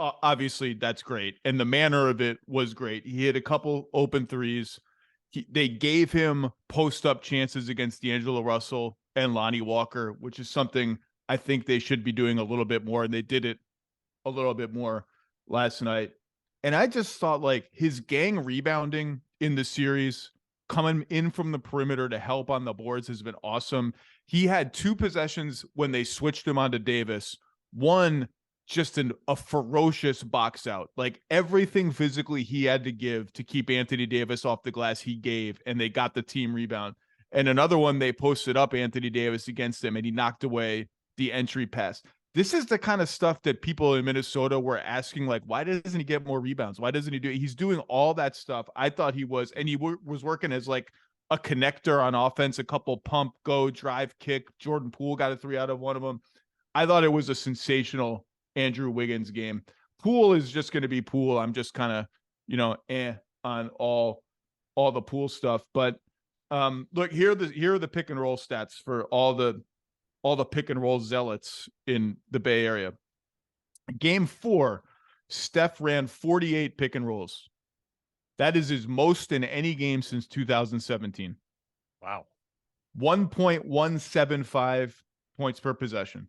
obviously that's great. And the manner of it was great. He hit a couple open threes. They gave him post-up chances against D'Angelo Russell and Lonnie Walker, which is something I think they should be doing a little bit more. And they did it a little bit more last night. And I just thought, like, his gang rebounding in the series, coming in from the perimeter to help on the boards, has been awesome. He had 2 possessions when they switched him onto Davis. One, just a ferocious box out. Like, everything physically he had to give to keep Anthony Davis off the glass, he gave, and they got the team rebound. And another one, they posted up Anthony Davis against him, and he knocked away the entry pass. This is the kind of stuff that people in Minnesota were asking, like, why doesn't he get more rebounds? Why doesn't he do it? He's doing all that stuff. I thought he was, and he was working as like a connector on offense, a couple pump, go, drive, kick. Jordan Poole got a 3 out of one of them. I thought it was a sensational Andrew Wiggins game. Poole is just going to be Poole. I'm just kind of, on all the Poole stuff. But look, here are the pick and roll stats for all the pick and roll zealots in the Bay Area. Game 4, Steph ran 48 pick and rolls. That is his most in any game since 2017.
Wow.
1.175 points per possession.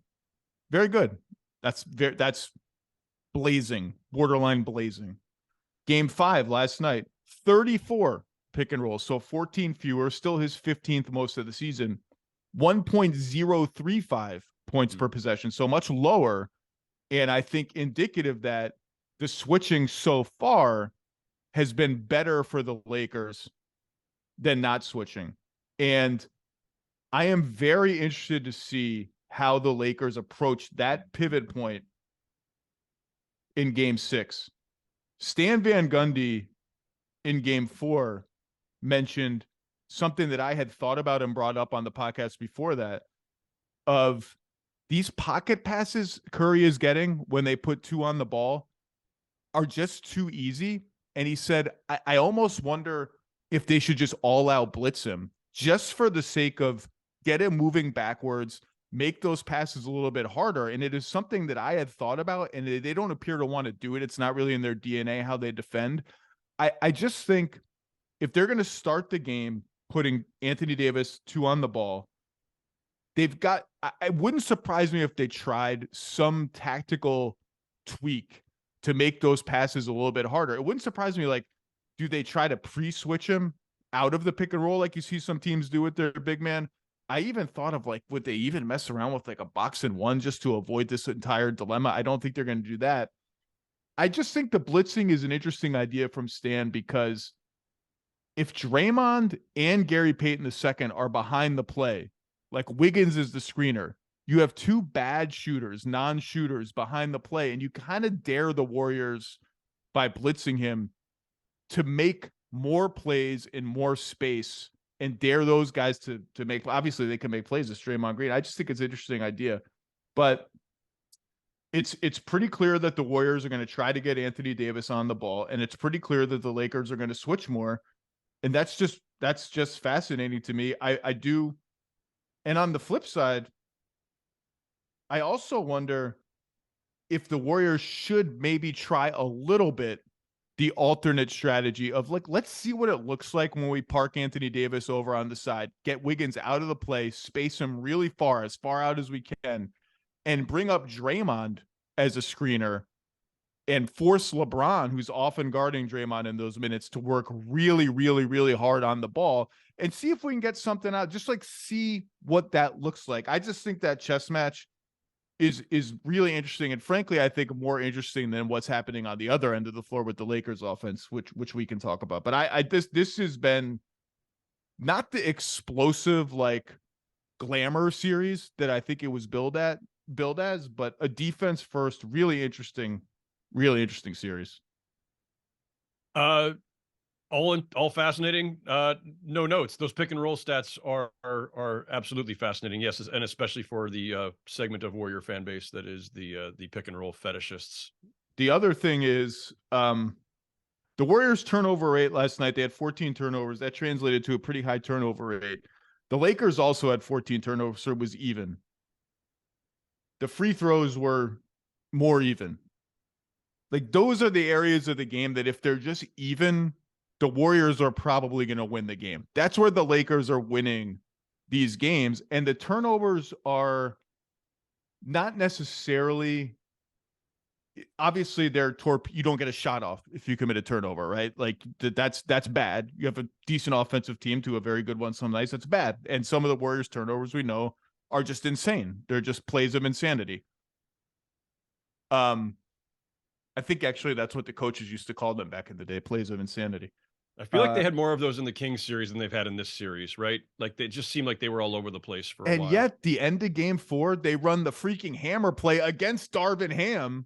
Very good. That's blazing, borderline blazing. Game 5 last night, 34 pick and rolls. So 14 fewer, still his 15th most of the season. 1.035 points per possession, so much lower. And I think indicative that the switching so far has been better for the Lakers than not switching. And I am very interested to see how the Lakers approach that pivot point in Game 6. Stan Van Gundy in Game 4 mentioned something that I had thought about and brought up on the podcast before that, of these pocket passes Curry is getting when they put 2 on the ball are just too easy. And he said, I almost wonder if they should just all out blitz him just for the sake of get him moving backwards, make those passes a little bit harder. And it is something that I had thought about, and they don't appear to want to do it. It's not really in their DNA how they defend. I just think if they're going to start the game putting Anthony Davis 2 on the ball, they've got, it wouldn't surprise me if they tried some tactical tweak to make those passes a little bit harder. It wouldn't surprise me, like, do they try to pre-switch him out of the pick and roll like you see some teams do with their big man? I even thought of, like, would they even mess around with like a box and one just to avoid this entire dilemma? I don't think they're going to do that. I just think the blitzing is an interesting idea from Stan because if Draymond and Gary Payton II are behind the play, like Wiggins is the screener, you have two bad shooters, non-shooters behind the play, and you kind of dare the Warriors by blitzing him to make more plays in more space and dare those guys to make. Obviously, they can make plays as Draymond Green. I just think it's an interesting idea, but it's pretty clear that the Warriors are going to try to get Anthony Davis on the ball, and it's pretty clear that the Lakers are going to switch more, and that's just fascinating to me. I do, and on the flip side, I also wonder if the Warriors should maybe try a little bit the alternate strategy of like, let's see what it looks like when we park Anthony Davis over on the side, get Wiggins out of the play, space him really far, as far out as we can, and bring up Draymond as a screener and force LeBron, who's often guarding Draymond in those minutes, to work really, really, really hard on the ball and see if we can get something out. Just like see what that looks like. I just think that chess match is really interesting, and frankly, I think more interesting than what's happening on the other end of the floor with the Lakers offense, which we can talk about. But I this has been not the explosive like glamour series that I think it was billed as, but a defense first, really interesting series.
All fascinating. No notes. Those pick and roll stats are absolutely fascinating. Yes, and especially for the segment of Warrior fan base that is the pick and roll fetishists.
The other thing is the Warriors turnover rate last night. They had 14 turnovers. That translated to a pretty high turnover rate. The Lakers also had 14 turnovers, so it was even. The free throws were more even. Like those are the areas of the game that if they're just even, the Warriors are probably going to win the game. That's where the Lakers are winning these games. And the turnovers are not necessarily, obviously they're you don't get a shot off if you commit a turnover, right? Like that's bad. You have a decent offensive team to a very good one some nights. That's bad. And some of the Warriors turnovers we know are just insane. They're just plays of insanity. I think actually that's what the coaches used to call them back in the day, plays of insanity.
I feel like they had more of those in the Kings series than they've had in this series, right? Like they just seemed like they were all over the place for a while.
And yet, the end of game 4, they run the freaking hammer play against Darvin Ham,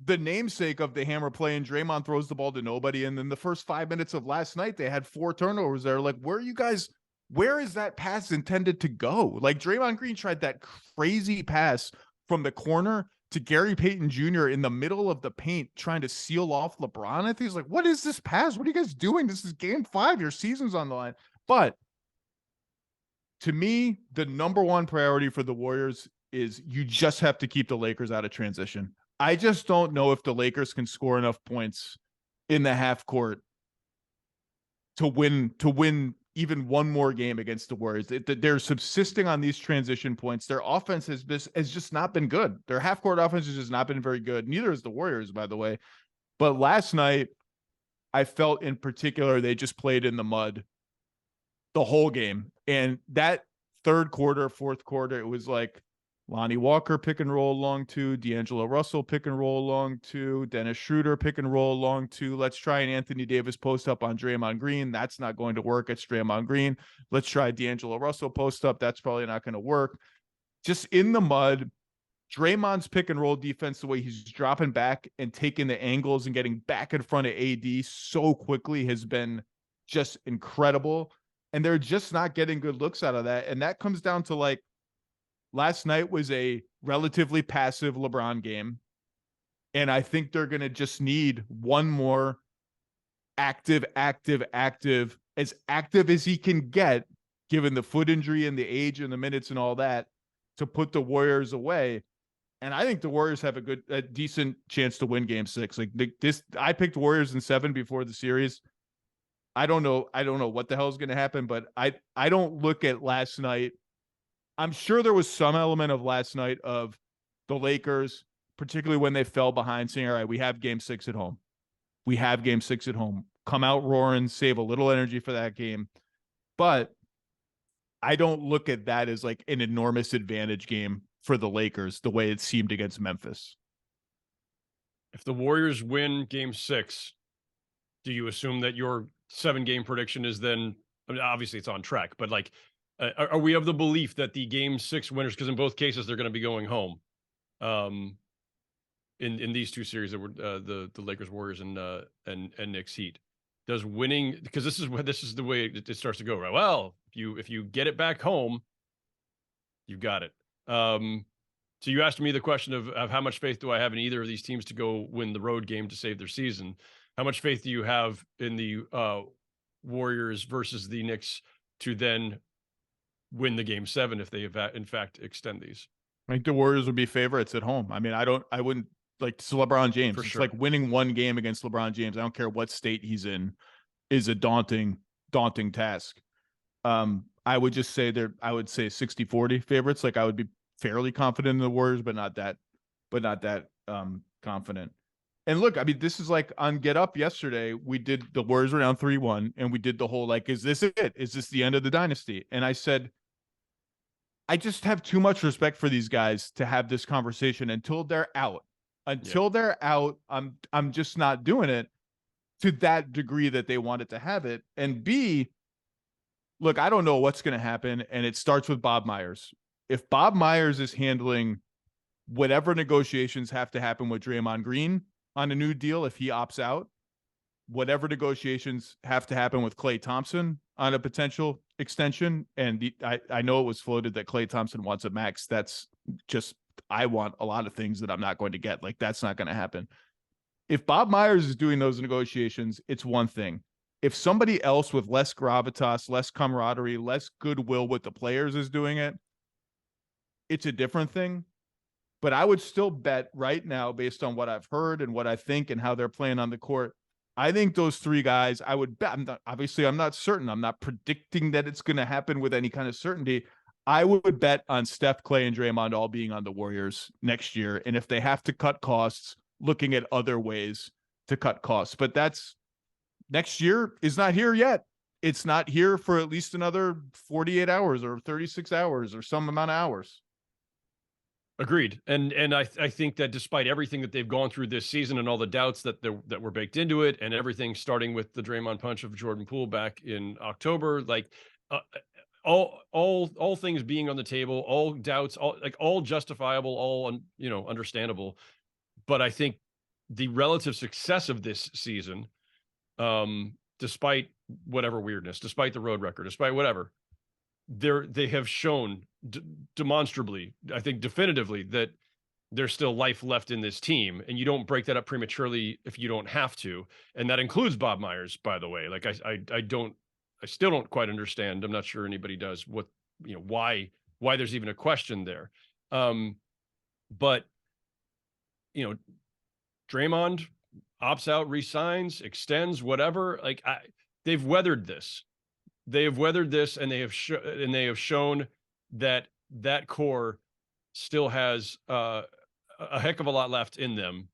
the namesake of the hammer play, and Draymond throws the ball to nobody. And then the first 5 minutes of last night, they had 4 turnovers there. Like, where are you guys? Where is that pass intended to go? Like, Draymond Green tried that crazy pass from the corner to Gary Payton Jr. in the middle of the paint trying to seal off LeBron. I think he's like, what is this pass? What are you guys doing? This is game 5. Your season's on the line. But to me, the number one priority for the Warriors is you just have to keep the Lakers out of transition. I just don't know if the Lakers can score enough points in the half court to win even one more game against the Warriors. They're subsisting on these transition points. Their offense has just not been good. Their half-court offense has just not been very good. Neither is the Warriors, by the way. But last night, I felt in particular they just played in the mud the whole game. And that third quarter, fourth quarter, it was like Lonnie Walker pick and roll along 2, D'Angelo Russell pick and roll along 2, Dennis Schroeder pick and roll along 2. Let's try an Anthony Davis post up on Draymond Green. That's not going to work. It's Draymond Green. Let's try D'Angelo Russell post up. That's probably not going to work. Just in the mud, Draymond's pick and roll defense, the way he's dropping back and taking the angles and getting back in front of AD so quickly has been just incredible. And they're just not getting good looks out of that. And that comes down to like, last night was a relatively passive LeBron game. And I think they're going to just need one more active as he can get, given the foot injury and the age and the minutes and all that, to put the Warriors away. And I think the Warriors have a decent chance to win game 6. Like I picked Warriors in 7 before the series. I don't know what the hell is going to happen, but I don't look at last night. I'm sure there was some element of last night of the Lakers, particularly when they fell behind, saying, all right, we have game 6 at home. Come out roaring, save a little energy for that game. But I don't look at that as like an enormous advantage game for the Lakers, the way it seemed against Memphis.
If the Warriors win Game 6, do you assume that your 7-game prediction is then? I mean, obviously it's on track, but like, are we of the belief that the Game 6 winners, because in both cases they're going to be going home, in these two series that were the Lakers Warriors and Knicks Heat, does winning, because this is the way it starts to go, right? Well, if you get it back home, you've got it. So you asked me the question of how much faith do I have in either of these teams to go win the road game to save their season? How much faith do you have in the Warriors versus the Knicks to then win the Game 7 if they in fact extend these?
I think the Warriors would be favorites at home. I mean, I wouldn't, like, it's LeBron James.
For
it's
sure.
like winning one game against LeBron James. I don't care what state he's in, is a daunting task. I would just say I would say 60-40 favorites. Like, I would be fairly confident in the Warriors, but not that confident. And look, I mean, this is like on Get Up yesterday. We did, the Warriors were down 3-1, and we did the whole, like, is this it? Is this the end of the dynasty? And I said, I just have too much respect for these guys to have this conversation until they're out. Until they're out, I'm just not doing it to that degree that they wanted to have it. And B, look, I don't know what's going to happen, and it starts with Bob Myers. If Bob Myers is handling whatever negotiations have to happen with Draymond Green on a new deal, if he opts out, whatever negotiations have to happen with Klay Thompson on a potential extension, and I know it was floated that Klay Thompson wants a max. That's just, I want a lot of things that I'm not going to get. Like, that's not going to happen. If Bob Myers is doing those negotiations, it's one thing. If somebody else with less gravitas, less camaraderie, less goodwill with the players is doing it, it's a different thing. But I would still bet right now, based on what I've heard and what I think and how they're playing on the court, I think those three guys, I would bet. I'm not certain. I'm not predicting that it's going to happen with any kind of certainty. I would bet on Steph, Klay, and Draymond all being on the Warriors next year. And if they have to cut costs, looking at other ways to cut costs. But that's, next year is not here yet. It's not here for at least another 48 hours or 36 hours or some amount of hours.
Agreed. And I think that despite everything that they've gone through this season and all the doubts that were baked into it, and everything starting with the Draymond punch of Jordan Poole back in October, like all things being on the table, all doubts, all justifiable, all understandable. But I think the relative success of this season, despite whatever weirdness, despite the road record, despite whatever, they have shown demonstrably, I think definitively, that there's still life left in this team, and you don't break that up prematurely if you don't have to. And that includes Bob Myers, by the way. Like, I still don't quite understand. I'm not sure anybody does why there's even a question there. But Draymond opts out, resigns, extends, whatever. Like, they've weathered this. They have weathered this, and they have shown that core still has a heck of a lot left in them,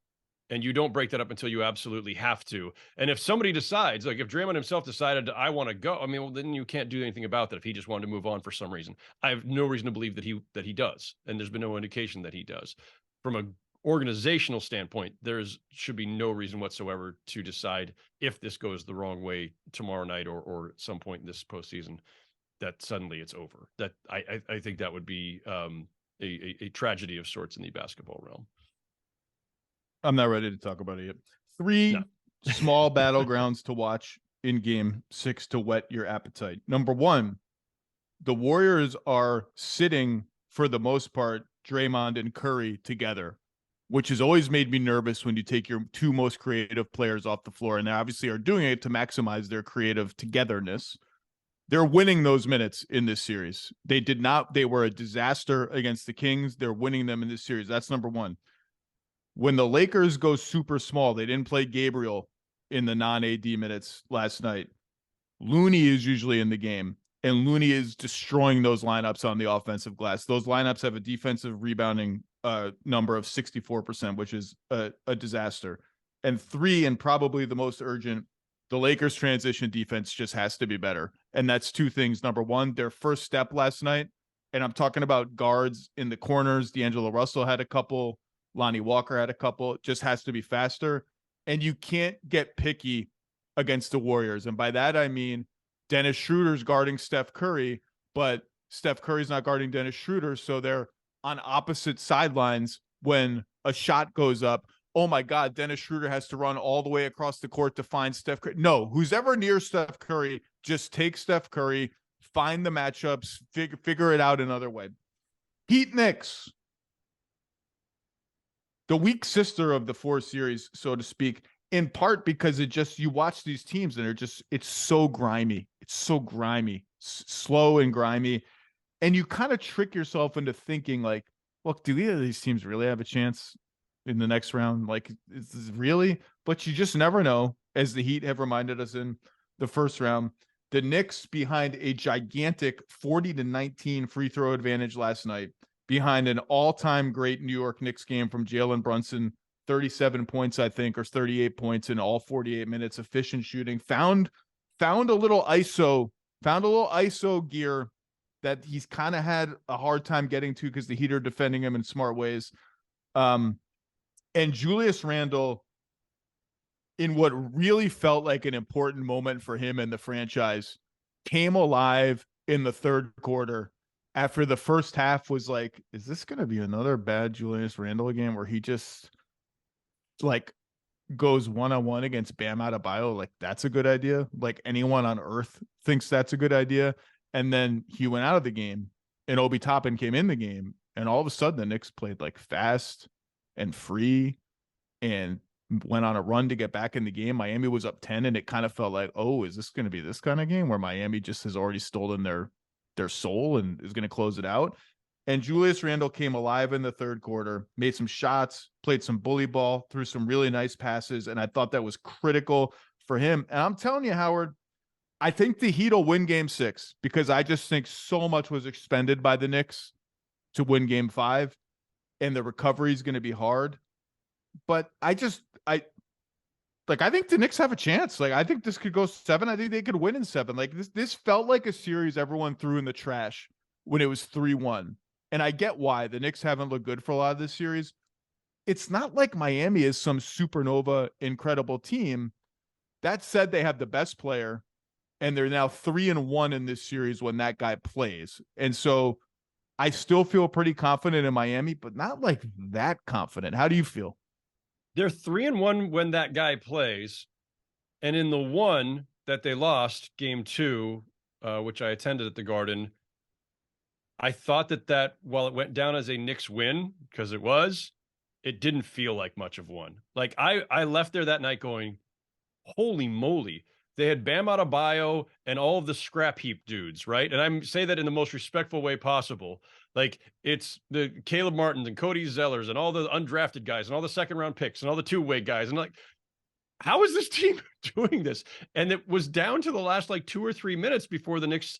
and you don't break that up until you absolutely have to. And if somebody decides, like if Draymond himself decided, I want to go, I mean, well, then you can't do anything about that. If he just wanted to move on for some reason, I have no reason to believe that he does, and there's been no indication that he does. From a organizational standpoint, should be no reason whatsoever to decide, if this goes the wrong way tomorrow night or at some point in this postseason, that suddenly it's over. That I think that would be a tragedy of sorts in the basketball realm.
I'm not ready to talk about it yet. Three small battlegrounds to watch in Game 6 to whet your appetite. Number one, the Warriors are sitting, for the most part, Draymond and Curry together, which has always made me nervous when you take your two most creative players off the floor. And they obviously are doing it to maximize their creative togetherness. They're winning those minutes in this series. They were a disaster against the Kings. They're winning them in this series. That's number one. When the Lakers go super small, they didn't play Gabriel in the non-AD minutes last night. Looney is usually in the game, and Looney is destroying those lineups on the offensive glass. Those lineups have a defensive rebounding number of 64%, which is a disaster. And three, and probably the most urgent, the Lakers' transition defense just has to be better. And that's two things. Number one, their first step last night, and I'm talking about guards in the corners. D'Angelo Russell had a couple. Lonnie Walker had a couple. It just has to be faster. And you can't get picky against the Warriors. And by that, I mean Dennis Schroeder's guarding Steph Curry, but Steph Curry's not guarding Dennis Schroeder. So they're on opposite sidelines when a shot goes up. Oh my God, Dennis Schroeder has to run all the way across the court to find Steph Curry. No, who's ever near Steph Curry, just take Steph Curry, find the matchups, figure it out another way. Heat-Knicks, the weak sister of the 4 series, so to speak, in part because you watch these teams and it's so grimy. It's so grimy, slow and grimy. And you kind of trick yourself into thinking like, look, do either of these teams really have a chance in the next round? Like, is this really? But you just never know, as the Heat have reminded us in the first round. The Knicks, behind a gigantic 40-19 free throw advantage last night, behind an all-time great New York Knicks game from Jaylen Brunson, 37 points, I think, or 38 points in all 48 minutes, efficient shooting, found a little ISO gear that he's kind of had a hard time getting to because the Heat are defending him in smart ways. And Julius Randle, in what really felt like an important moment for him and the franchise, came alive in the third quarter after the first half was like, is this going to be another bad Julius Randle game where he just like goes one-on-one against Bam Adebayo? Like, that's a good idea. Like, anyone on earth thinks that's a good idea. And then he went out of the game and Obi Toppin came in the game. And all of a sudden the Knicks played like fast and free and went on a run to get back in the game. Miami was up 10 and it kind of felt like, oh, is this going to be this kind of game where Miami just has already stolen their soul and is going to close it out? And Julius Randle came alive in the third quarter, made some shots, played some bully ball, threw some really nice passes. And I thought that was critical for him. And I'm telling you, Howard, I think the Heat will win game 6 because I just think so much was expended by the Knicks to win game 5 and the recovery is going to be hard. But I think the Knicks have a chance. Like, I think this could go 7. I think they could win in 7. Like, this felt like a series everyone threw in the trash when it was 3-1. And I get why. The Knicks haven't looked good for a lot of this series. It's not like Miami is some supernova incredible team. That said, they have the best player, and they're now 3-1 in this series when that guy plays. And so I still feel pretty confident in Miami, but not like that confident. How do you feel?
They're 3-1 when that guy plays. And in the one that they lost, game 2, which I attended at the Garden, I thought that while it went down as a Knicks win, because it didn't feel like much of one. Like, I left there that night going, holy moly. They had Bam Adebayo and all of the scrap heap dudes, right? And I say that in the most respectful way possible. Like, it's the Caleb Martins and Cody Zellers and all the undrafted guys and all the second-round picks and all the two-way guys. And like, how is this team doing this? And it was down to the last like 2 or 3 minutes before the Knicks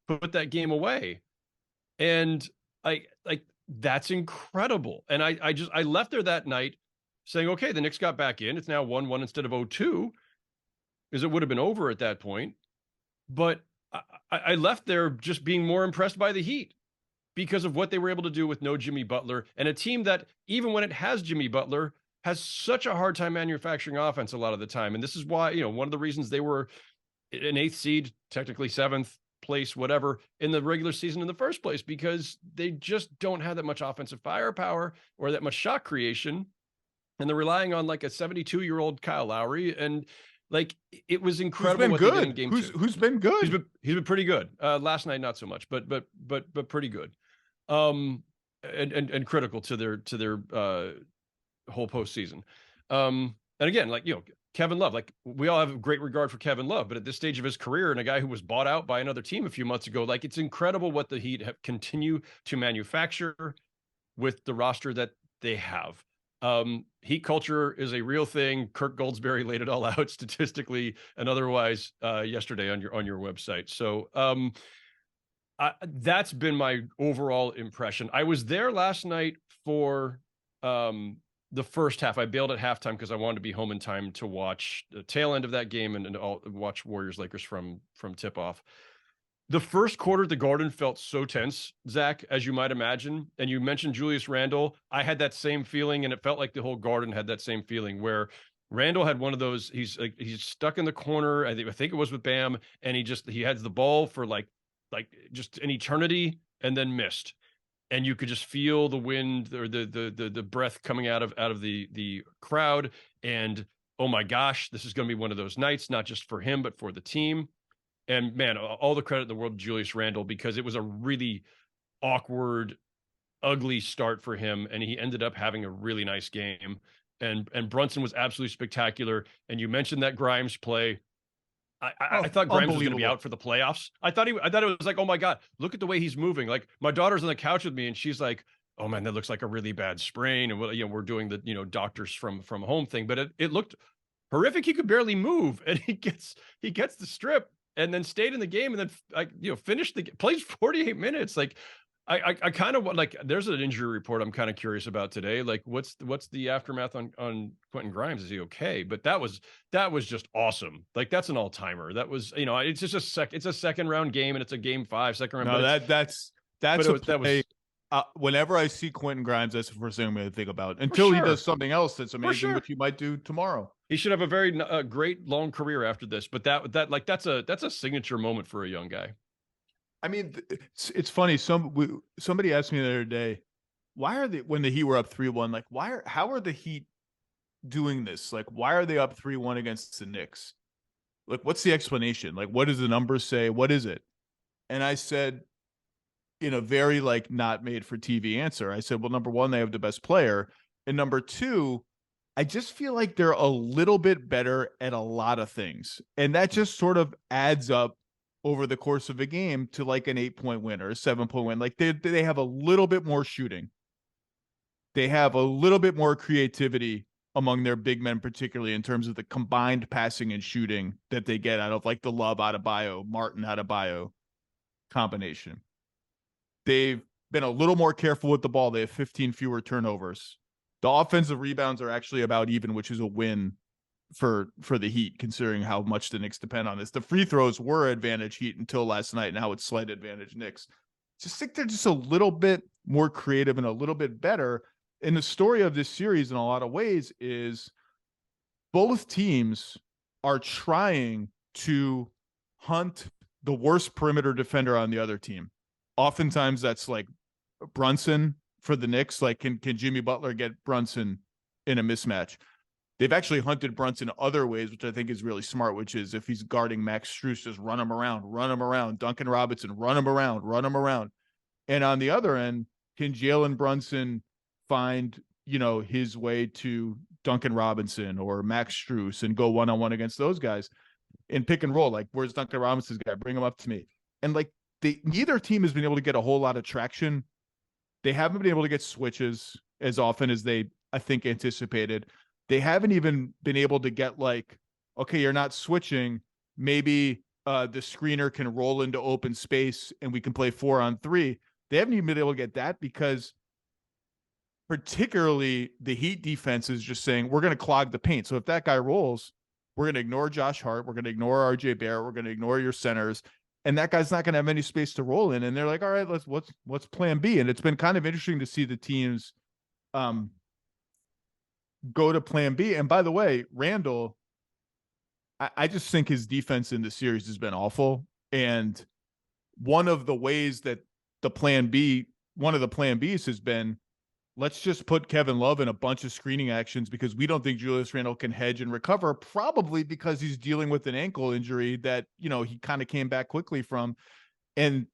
put that game away. And that's incredible. And I left there that night saying, okay, the Knicks got back in. It's now 1-1 instead of 0-2, because it would have been over at that point. But I left there just being more impressed by the Heat because of what they were able to do with no Jimmy Butler, and a team that, even when it has Jimmy Butler, has such a hard time manufacturing offense a lot of the time. And this is why, one of the reasons they were an 8th seed, technically 7th place, whatever, in the regular season in the first place, because they just don't have that much offensive firepower or that much shot creation. And they're relying on like a 72-year-old Kyle Lowry. And like, it was incredible what they did in game 2.
Who's been good?
He's been pretty good. Last night, not so much, but pretty good. And critical to their whole postseason. And again, like, Kevin Love, like, we all have great regard for Kevin Love, but at this stage of his career, and a guy who was bought out by another team a few months ago, like, it's incredible what the Heat have continue to manufacture with the roster that they have. Heat culture is a real thing. Kirk Goldsberry laid it all out statistically and otherwise yesterday on your website. So that's been my overall impression. I was there last night for the first half. I bailed at halftime because I wanted to be home in time to watch the tail end of that game and watch Warriors Lakers from tip off. The first quarter at the Garden felt so tense, Zach, as you might imagine. And you mentioned Julius Randle. I had that same feeling, and it felt like the whole Garden had that same feeling where Randle had one of those. He's stuck in the corner. I think it was with Bam, and he had the ball for like just an eternity, and then missed. And you could just feel the wind or the breath coming out of the crowd. And oh my gosh, this is going to be one of those nights, not just for him but for the team. And man, all the credit in the world to Julius Randle, because it was a really awkward, ugly start for him, and he ended up having a really nice game. And Brunson was absolutely spectacular. And you mentioned that Grimes play. I thought Grimes was going to be out for the playoffs. I thought it was like, oh my God, look at the way he's moving. Like, my daughter's on the couch with me, and she's like, oh man, that looks like a really bad sprain. And we're doing the doctors from home thing, but it looked horrific. He could barely move, and he gets the strip, and then stayed in the game, and then finished plays 48 minutes. Like, I kind of want, like, there's an injury report I'm kind of curious about today. Like, what's the aftermath on Quentin Grimes? Is he okay? But that was just awesome. Like, that's an all-timer. That was, it's just it's a second round game, and it's a game 5 second round.
No, that's that was whenever I see Quentin Grimes, that's the first thing I'm going to think about, until he does something else that's amazing, which he might do tomorrow.
He should have a very great long career after this, but that's a signature moment for a young guy.
I mean, it's funny. Somebody asked me the other day, why are when the Heat were up 3-1, like, how are the Heat doing this? Like, why are they up 3-1 against the Knicks? Like, what's the explanation? Like, what does the numbers say? What is it? And I said, in a very not made for TV answer, I said, well, number one, they have the best player, and number two, I just feel like they're a little bit better at a lot of things, and that just sort of adds up over the course of a game to like an 8-point win or a 7-point win. Like, they have a little bit more shooting. They have a little bit more creativity among their big men, particularly in terms of the combined passing and shooting that they get out of like the Love Adebayo, Martin Adebayo combination. They've been a little more careful with the ball. They have 15 fewer turnovers. The offensive rebounds are actually about even, which is a win for the Heat, considering how much the Knicks depend on this. The free throws were advantage Heat until last night, and now it's slight advantage Knicks. Just think they're just a little bit more creative and a little bit better. And the story of this series in a lot of ways is both teams are trying to hunt the worst perimeter defender on the other team. Oftentimes that's like Brunson for the Knicks. Like, can Jimmy Butler get Brunson in a mismatch? They've actually hunted Brunson other ways, which I think is really smart, which is if he's guarding Max Strus, just run him around. Duncan Robinson, run him around. And on the other end, can Jaylen Brunson find, his way to Duncan Robinson or Max Strus and go one-on-one against those guys and pick and roll? Like, where's Duncan Robinson's guy? Bring him up to me. And like, neither team has been able to get a whole lot of traction. They haven't been able to get switches as often as they, I think, anticipated. They haven't even been able to get like, okay, you're not switching. Maybe the screener can roll into open space and we can play 4-on-3. They haven't even been able to get that, because particularly the Heat defense is just saying, we're going to clog the paint. So if that guy rolls, we're going to ignore Josh Hart. We're going to ignore RJ Barrett. We're going to ignore your centers. And that guy's not going to have any space to roll in. And they're like, all right, what's plan B? And it's been kind of interesting to see the teams go to plan B. And by the way, Randle, I just think his defense in the series has been awful. And one of the ways that one of the plan Bs has been, let's just put Kevin Love in a bunch of screening actions, because we don't think Julius Randle can hedge and recover, probably because he's dealing with an ankle injury that, he kind of came back quickly from. And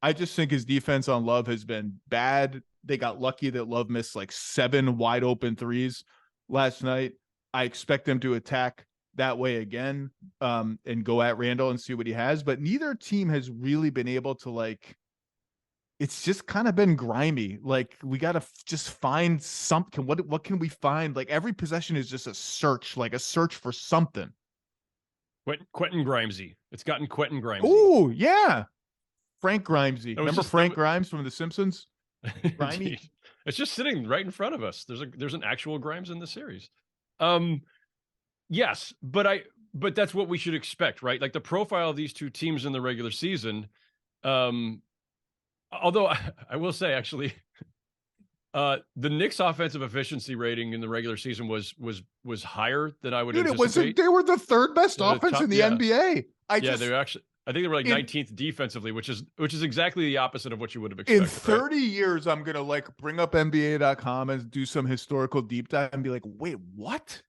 I just think his defense on Love has been bad. They got lucky that Love missed like 7 wide open threes last night. I expect them to attack that way again, and go at Randle and see what he has. But neither team has really been able to it's just kind of been grimy. Like, we got to just find something. What can we find? Like, every possession is just a search for something.
Quentin Grimesy. It's gotten Quentin Grimesy.
Oh, yeah. Frank Grimesy. Remember Frank Grimes from The Simpsons? Grimy.
It's just sitting right in front of us. There's an actual Grimes in the series. Yes, but that's what we should expect, right? Like, the profile of these two teams in the regular season, Although I will say, actually, the Knicks' offensive efficiency rating in the regular season was higher than I would
Dude,
anticipate.
they were the third best
The
offense
top,
in the
yeah.
NBA.
They were actually, I think they were like 19th defensively, which is exactly the opposite of what you would have expected.
In 30 years, I'm going to like bring up NBA.com and do some historical deep dive and be like, wait, what?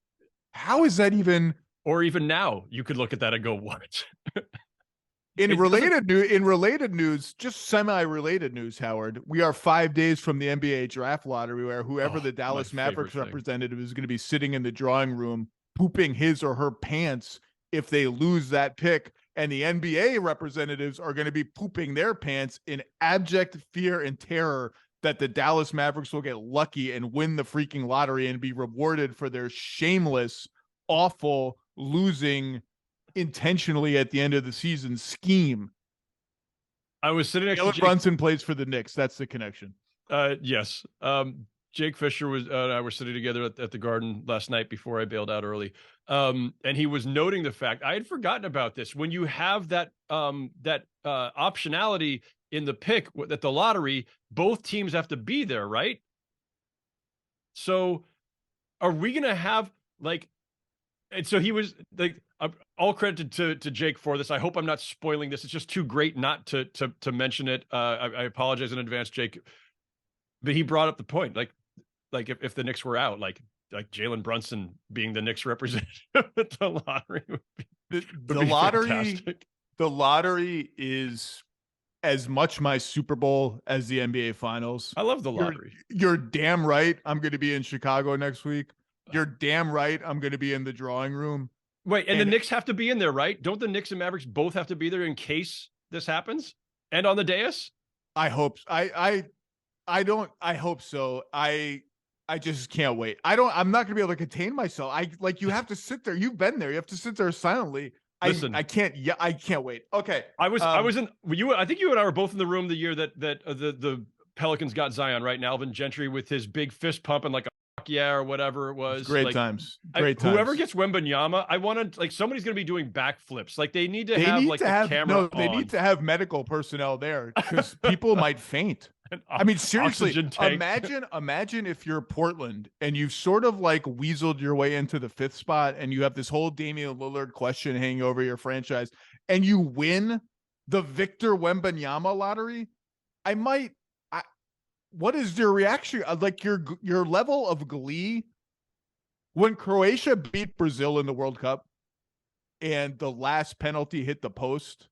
How is that even?
Or even now, you could look at that and go, what?
In related news, just semi-related news, Howard, we are 5 days from the NBA draft lottery where whoever the Dallas Mavericks representative is going to be sitting in the drawing room pooping his or her pants if they lose that pick, and the NBA representatives are going to be pooping their pants in abject fear and terror that the Dallas Mavericks will get lucky and win the freaking lottery and be rewarded for their shameless, awful losing intentionally at the end of the season scheme.
I was sitting next to
Jalen Brunson plays for the Knicks. That's the connection.
Yes. Jake Fisher and I were sitting together at the Garden last night before I bailed out early. And he was noting the fact, I had forgotten about this. When you have that optionality in the pick at the lottery, both teams have to be there, right? So are we going to have like, and so he was like, all credit to Jake for this. I hope I'm not spoiling this. It's just too great not to mention it. I apologize in advance, Jake. But he brought up the point, like if the Knicks were out, like Jalen Brunson being the Knicks representative at the lottery would be fantastic.
The lottery is as much my Super Bowl as the NBA Finals.
I love the lottery.
You're damn right. I'm going to be in Chicago next week. You're damn right. I'm going to be in the drawing room.
Wait, and the Knicks have to be in there, right? Don't the Knicks and Mavericks both have to be there in case this happens? And on the dais?
I hope. I hope so. I just can't wait. I'm not gonna be able to contain myself. You have to sit there. You've been there. You have to sit there silently. Listen, I can't. Yeah, I can't wait. Okay.
I was in you. I think you and I were both in the room the year that the Pelicans got Zion, right? And Alvin Gentry with his big fist pump and like a fuck yeah or whatever it was.
Great times. Great times.
Whoever gets Wembanyama, I want to somebody's gonna be doing backflips. Like they need to have the camera. No,
they need to have medical personnel there because people might faint. I mean, seriously, imagine if you're Portland and you've sort of like weaseled your way into the 5th spot and you have this whole Damian Lillard question hanging over your franchise and you win the Victor Wembanyama lottery. What is your reaction? Like your level of glee when Croatia beat Brazil in the World Cup and the last penalty hit the post,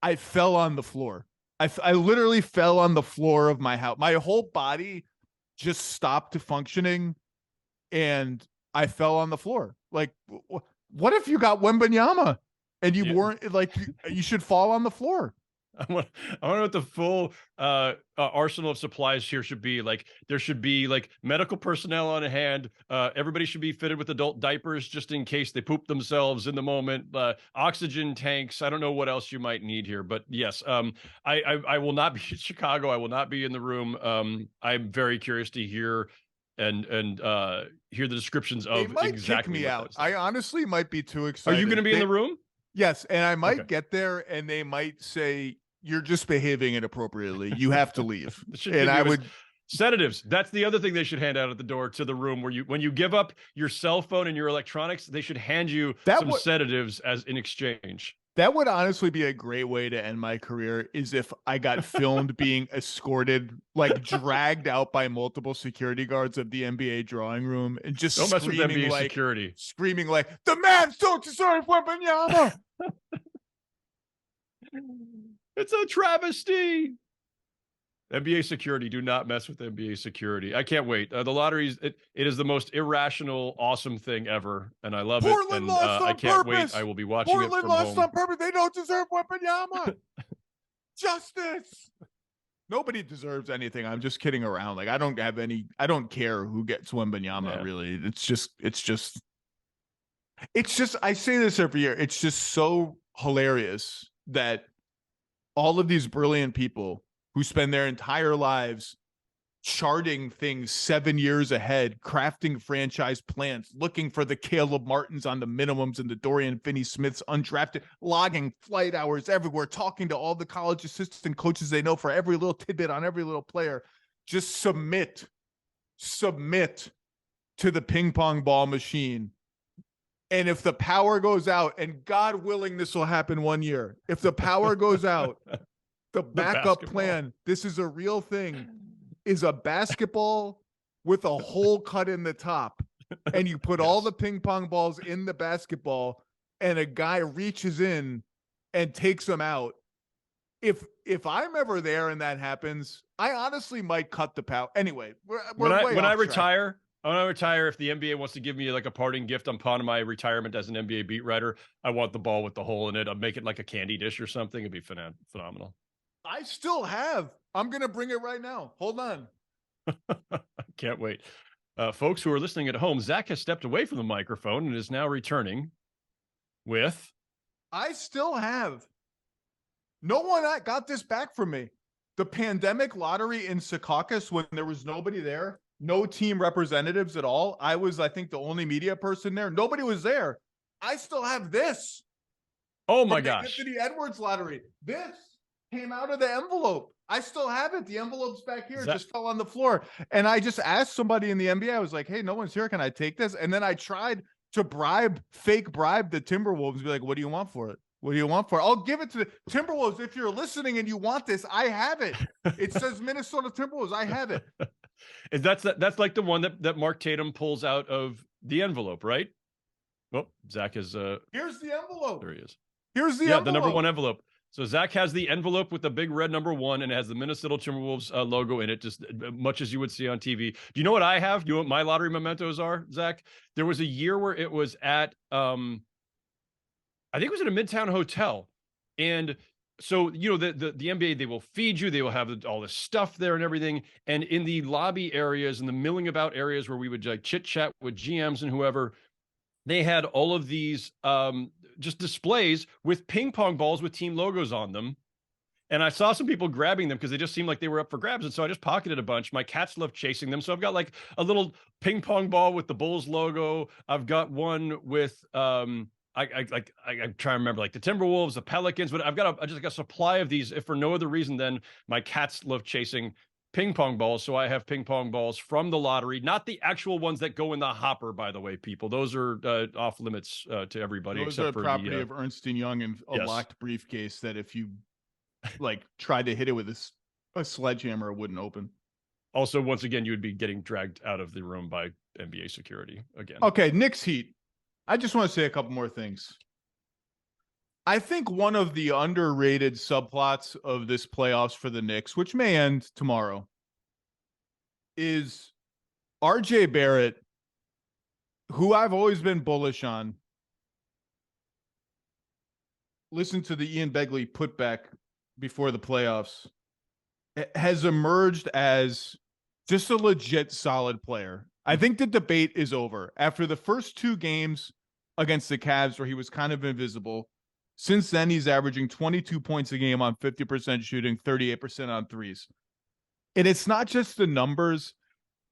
I fell on the floor. I literally fell on the floor of my house. My whole body just stopped functioning and I fell on the floor. Like, what if you got Wembanyama and you weren't like, you should fall on the floor.
I wonder what the full arsenal of supplies here should be. Like there should be like medical personnel on hand. Everybody should be fitted with adult diapers just in case they poop themselves in the moment. Oxygen tanks. I don't know what else you might need here, but yes, I will not be in Chicago. I will not be in the room. I'm very curious to hear and hear the descriptions of exactly.
Kick me out. I honestly might be too excited.
Are you going to be in the room?
Yes, and I might get there, and they might say, "You're just behaving inappropriately. You have to leave." And I would
sedatives. That's the other thing they should hand out at the door to the room where when you give up your cell phone and your electronics, they should hand you some sedatives as in exchange.
That would honestly be a great way to end my career, is if I got filmed being escorted, like dragged out by multiple security guards of the NBA drawing room and just
don't mess with NBA security.
Screaming like, "The Mavs don't deserve Wembanyama."
It's a travesty. NBA security, do not mess with NBA security. I can't wait. The lotteries, it is the most irrational, awesome thing ever, and I love
Portland
it. And
lost on
I can't
purpose.
wait. I will be watching
Portland
it from
lost
home.
on purpose. They don't deserve Wembanyama. Justice. Nobody deserves anything. I'm just kidding around. Like I don't care who gets Wembanyama. Really, it's just. I say this every year. It's just so hilarious that all of these brilliant people who spend their entire lives charting things 7 years ahead, crafting franchise plans, looking for the Caleb Martins on the minimums and the Dorian Finney-Smiths undrafted, logging flight hours everywhere, talking to all the college assistant coaches they know for every little tidbit on every little player. Just submit to the ping pong ball machine. And if the power goes out, and God willing, this will happen one year, if the power goes out, the backup plan, this is a real thing, is a basketball with a hole cut in the top. And you put all the ping pong balls in the basketball and a guy reaches in and takes them out. If I'm ever there and that happens, I honestly might cut the power. Anyway,
when I retire, if the NBA wants to give me like a parting gift upon my retirement as an NBA beat writer, I want the ball with the hole in it. I'll make it like a candy dish or something. It'd be phenomenal.
I still have. I'm going to bring it right now. Hold on.
Can't wait. Folks who are listening at home, Zach has stepped away from the microphone and is now returning with...
I still have. No one got this back from me. The pandemic lottery in Secaucus, when there was nobody there, no team representatives at all. I was, I think, the only media person there. Nobody was there. I still have this.
Oh my gosh.
The Anthony Edwards lottery. This came out of the envelope. I still have it. The envelope's back here. It just fell on the floor. And I just asked somebody in the NBA, I was like, hey, no one's here. Can I take this? And then I tried to fake bribe the Timberwolves, be like, what do you want for it? What do you want for it? I'll give it to the Timberwolves. If you're listening and you want this, I have it. It says Minnesota Timberwolves. I have it.
That's like the one that Mark Tatum pulls out of the envelope, right? Well, Zach is
here's the envelope.
There he is.
Here's the envelope.
The number one envelope. So Zach has the envelope with the big red number 1 and it has the Minnesota Timberwolves logo in it, just much as you would see on TV. Do you know what I have? Do you know what my lottery mementos are, Zach? There was a year where it was at, I think it was at a Midtown hotel. And so, you know, the NBA, they will feed you. They will have all this stuff there and everything. And in the lobby areas and the milling about areas where we would like chit chat with GMs and whoever, they had all of these just displays with ping pong balls with team logos on them. And I saw some people grabbing them because they just seemed like they were up for grabs. And so I just pocketed a bunch. My cats love chasing them. So I've got like a little ping pong ball with the Bulls logo. I've got one with, I'm trying to remember like the Timberwolves, the Pelicans, but I've got just like a supply of these, if for no other reason than my cats love chasing ping pong balls. So I have ping pong balls from the lottery, not the actual ones that go in the hopper, by the way, people. Those are off limits to everybody.
Those
except
are
for
property of Ernst & Young and a locked briefcase that if you like tried to hit it with a sledgehammer, it wouldn't open.
Also, once again, you would be getting dragged out of the room by NBA security again.
Okay, Knicks Heat. I just want to say a couple more things. I think one of the underrated subplots of this playoffs for the Knicks, which may end tomorrow, is RJ Barrett, who I've always been bullish on. Listen to the Ian Begley putback before the playoffs, has emerged as just a legit solid player. I think the debate is over. After the first 2 games against the Cavs where he was kind of invisible, since then he's averaging 22 points a game on 50% shooting, 38% on threes. And it's not just the numbers,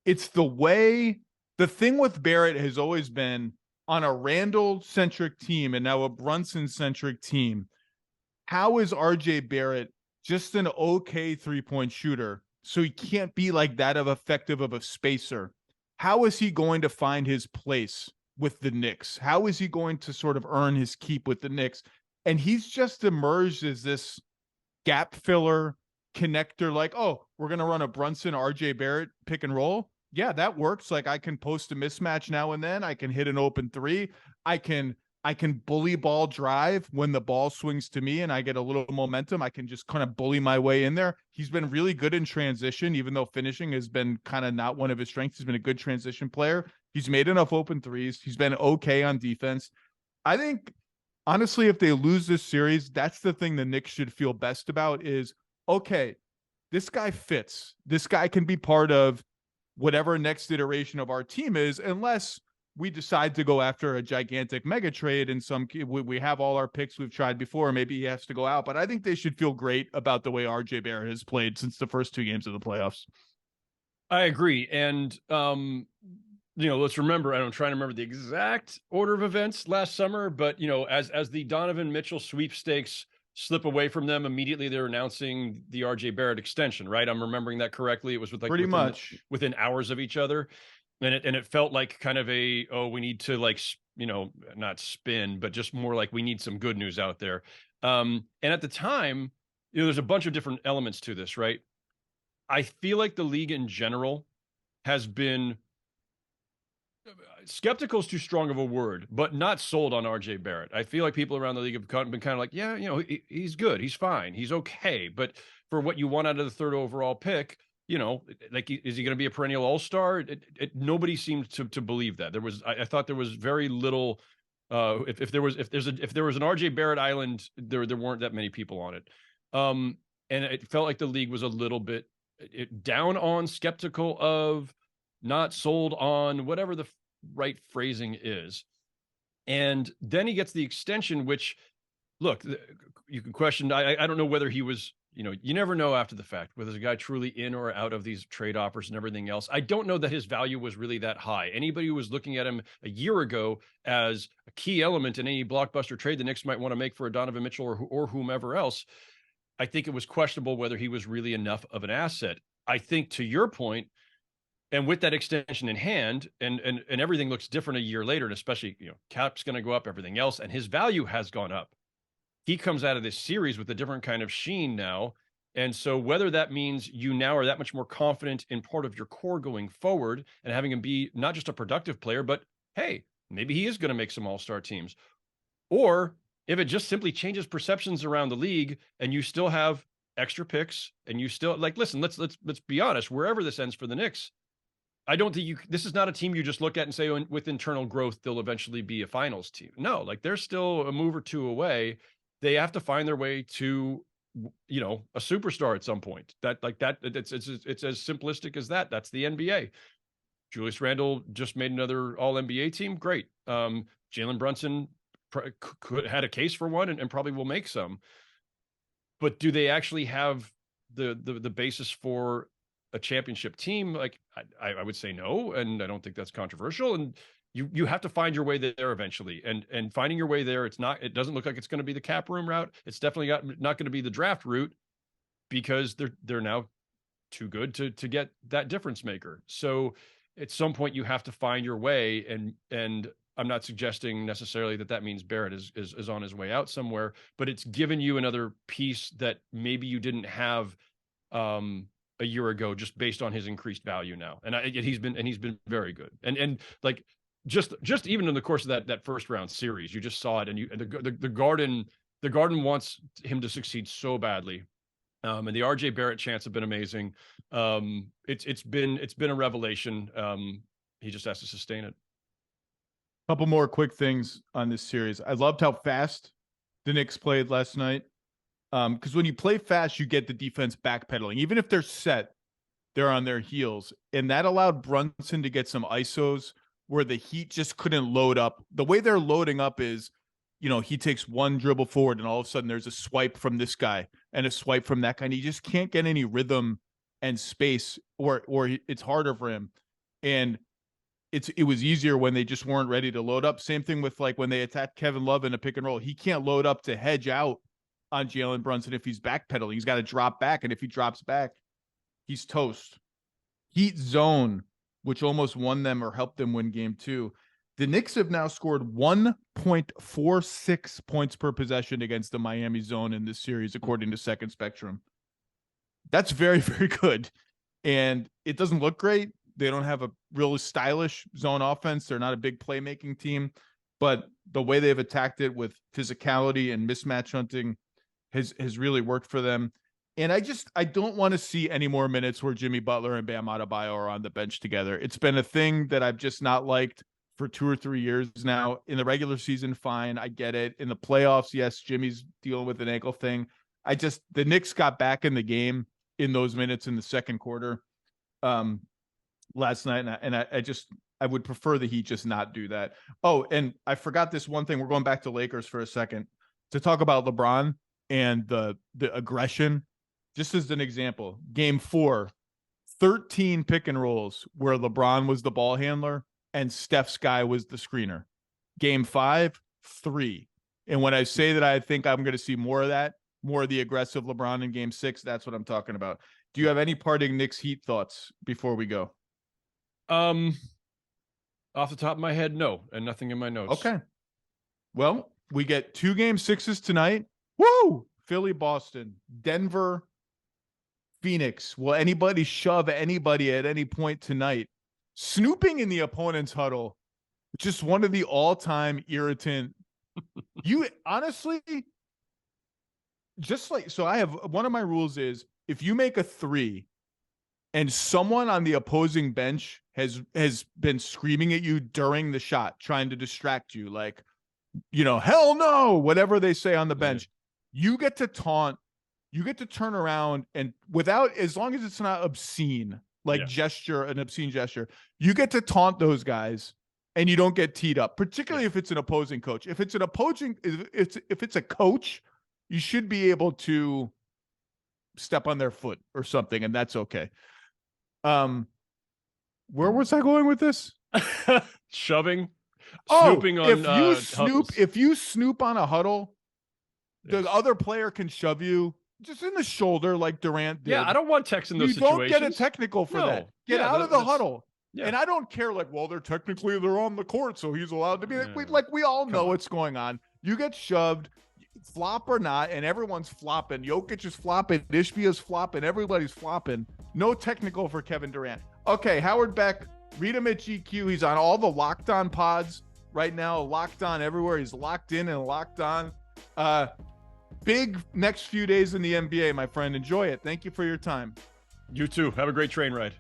it's the way. The thing with Barrett has always been on a Randall-centric team and now a Brunson-centric team. How is RJ Barrett just an okay three-point shooter, so he can't be like that of effective of a spacer? How is he going to find his place with the Knicks? How is he going to sort of earn his keep with the Knicks? And he's just emerged as this gap filler connector, like, oh, we're going to run a Brunson RJ Barrett pick and roll. Yeah, that works. Like, I can post a mismatch now and then. I can hit an open three. I can bully ball drive when the ball swings to me and I get a little momentum. I can just kind of bully my way in there. He's been really good in transition, even though finishing has been kind of not one of his strengths. He's been a good transition player. He's made enough open threes. He's been okay on defense. I think, honestly, if they lose this series, that's the thing the Knicks should feel best about is, okay, this guy fits. This guy can be part of whatever next iteration of our team is, unless we decide to go after a gigantic mega trade and we have all our picks we've tried before. Maybe he has to go out, but I think they should feel great about the way RJ Barrett has played since the first 2 games of the playoffs.
I agree. And, let's remember, I'm trying to remember the exact order of events last summer, but, as the Donovan Mitchell sweepstakes slip away from them, immediately they're announcing the RJ Barrett extension, right? I'm remembering that correctly. It was
Pretty much
within hours of each other. And it felt like kind of we need to not spin, but just more like we need some good news out there. And at the time, there's a bunch of different elements to this, right? I feel like the league in general has been skeptical is too strong of a word, but not sold on RJ Barrett. I feel like people around the league have been kind of like, yeah, he's good, he's fine, he's okay. But for what you want out of the third overall pick, like, is he going to be a perennial all-star? Nobody seemed to believe that. I thought there was very little. If there was an RJ Barrett island, there weren't that many people on it. And it felt like the league was a little bit down on, skeptical of, not sold on, whatever the right phrasing is. And then he gets the extension, which, look, you can question. I don't know whether he was, you never know after the fact, whether there's a guy truly in or out of these trade offers and everything else. I don't know that his value was really that high. Anybody who was looking at him a year ago as a key element in any blockbuster trade the Knicks might want to make for a Donovan Mitchell or whomever else, I think it was questionable whether he was really enough of an asset. I think, to your point, and with that extension in hand, and everything looks different a year later, and especially, cap's going to go up, everything else, and his value has gone up. He comes out of this series with a different kind of sheen now. And so whether that means you now are that much more confident in part of your core going forward and having him be not just a productive player, but hey, maybe he is going to make some all-star teams. Or if it just simply changes perceptions around the league and you still have extra picks and you still, like, listen, let's be honest, wherever this ends for the Knicks, I don't think this is not a team you just look at and say, with internal growth, they'll eventually be a finals team. No, like, they're still a move or two away. They have to find their way to, a superstar at some point. It's as simplistic as that. That's the NBA. Julius Randle just made another all-NBA team. Great. Jaylen Brunson had a case for one and probably will make some. But do they actually have the basis for a championship team? Like, I would say no, and I don't think that's controversial. And you have to find your way there eventually. And finding your way there, it doesn't look like it's going to be the cap room route. It's definitely not going to be the draft route, because they're now too good to get that difference maker. So at some point you have to find your way, and I'm not suggesting necessarily that means Barrett is on his way out somewhere, but it's given you another piece that maybe you didn't have a year ago, just based on his increased value now. And he's been very good. And like, just even in the course of that first round series, you just saw it, and the Garden wants him to succeed so badly. And the RJ Barrett chants have been amazing. It's been a revelation. He just has to sustain it.
Couple more quick things on this series. I loved how fast the Knicks played last night. Because when you play fast, you get the defense backpedaling. Even if they're set, they're on their heels. And that allowed Brunson to get some ISOs where the Heat just couldn't load up. The way they're loading up is, he takes one dribble forward and all of a sudden there's a swipe from this guy and a swipe from that guy. And he just can't get any rhythm and space, or it's harder for him. And it was easier when they just weren't ready to load up. Same thing with, like, when they attacked Kevin Love in a pick and roll. He can't load up to hedge out on Jaylen Brunson if he's backpedaling. He's got to drop back, and if he drops back, he's toast. Heat zone, which almost won them or helped them win game 2. The Knicks have now scored 1.46 points per possession against the Miami zone in this series, according to Second Spectrum. That's very, very good. And it doesn't look great. They don't have a really stylish zone offense. They're not a big playmaking team, but the way they've attacked it with physicality and mismatch hunting has really worked for them. And I don't want to see any more minutes where Jimmy Butler and Bam Adebayo are on the bench together. It's been a thing that I've just not liked for 2 or 3 years now. In the regular season, fine, I get it. In the playoffs, yes, Jimmy's dealing with an ankle thing. The Knicks got back in the game in those minutes in the second quarter last night, and I would prefer the Heat just not do that. Oh, and I forgot this one thing. We're going back to Lakers for a second to talk about LeBron and the aggression. Just as an example, game 4, 13 pick and rolls where LeBron was the ball handler and Steph's guy was the screener. Game 5, 3. And when I say that I think I'm going to see more of that, more of the aggressive LeBron in Game 6, that's what I'm talking about. Do you have any parting Knicks Heat thoughts before we go?
Off the top of my head, no, and nothing in my notes.
Okay. Well, we get 2 Game 6s tonight. Woo! Philly, Boston, Denver, Phoenix. Will anybody shove anybody at any point tonight? Snooping in the opponent's huddle, just one of the all-time irritant. You honestly, just like, so I have, one of my rules is if you make a 3 and someone on the opposing bench has been screaming at you during the shot, trying to distract you, like, hell no, whatever they say on the bench, you get to taunt, you get to turn around and as long as it's not obscene, like an obscene gesture, you get to taunt those guys and you don't get teed up, particularly if it's an opposing coach. If it's if it's a coach, you should be able to step on their foot or something, and that's okay. Where was I going with this?
Shoving, snooping on.
If you snoop on a huddle, the other player can shove you just in the shoulder like Durant did.
Yeah, I don't want techs in those situations.
You don't get a technical for that. Get out of the huddle. Yeah. And I don't care, like, well, they're on the court, so he's allowed to be we all know what's going on. You get shoved, flop or not, and everyone's flopping. Jokic is flopping, Ishbia's flopping, everybody's flopping. No technical for Kevin Durant. Okay, Howard Beck, read him at GQ. He's on all the Locked On pods right now, locked on everywhere. He's locked in and locked on. Big next few days in the NBA, my friend. Enjoy it. Thank you for your time.
You too. Have a great train ride.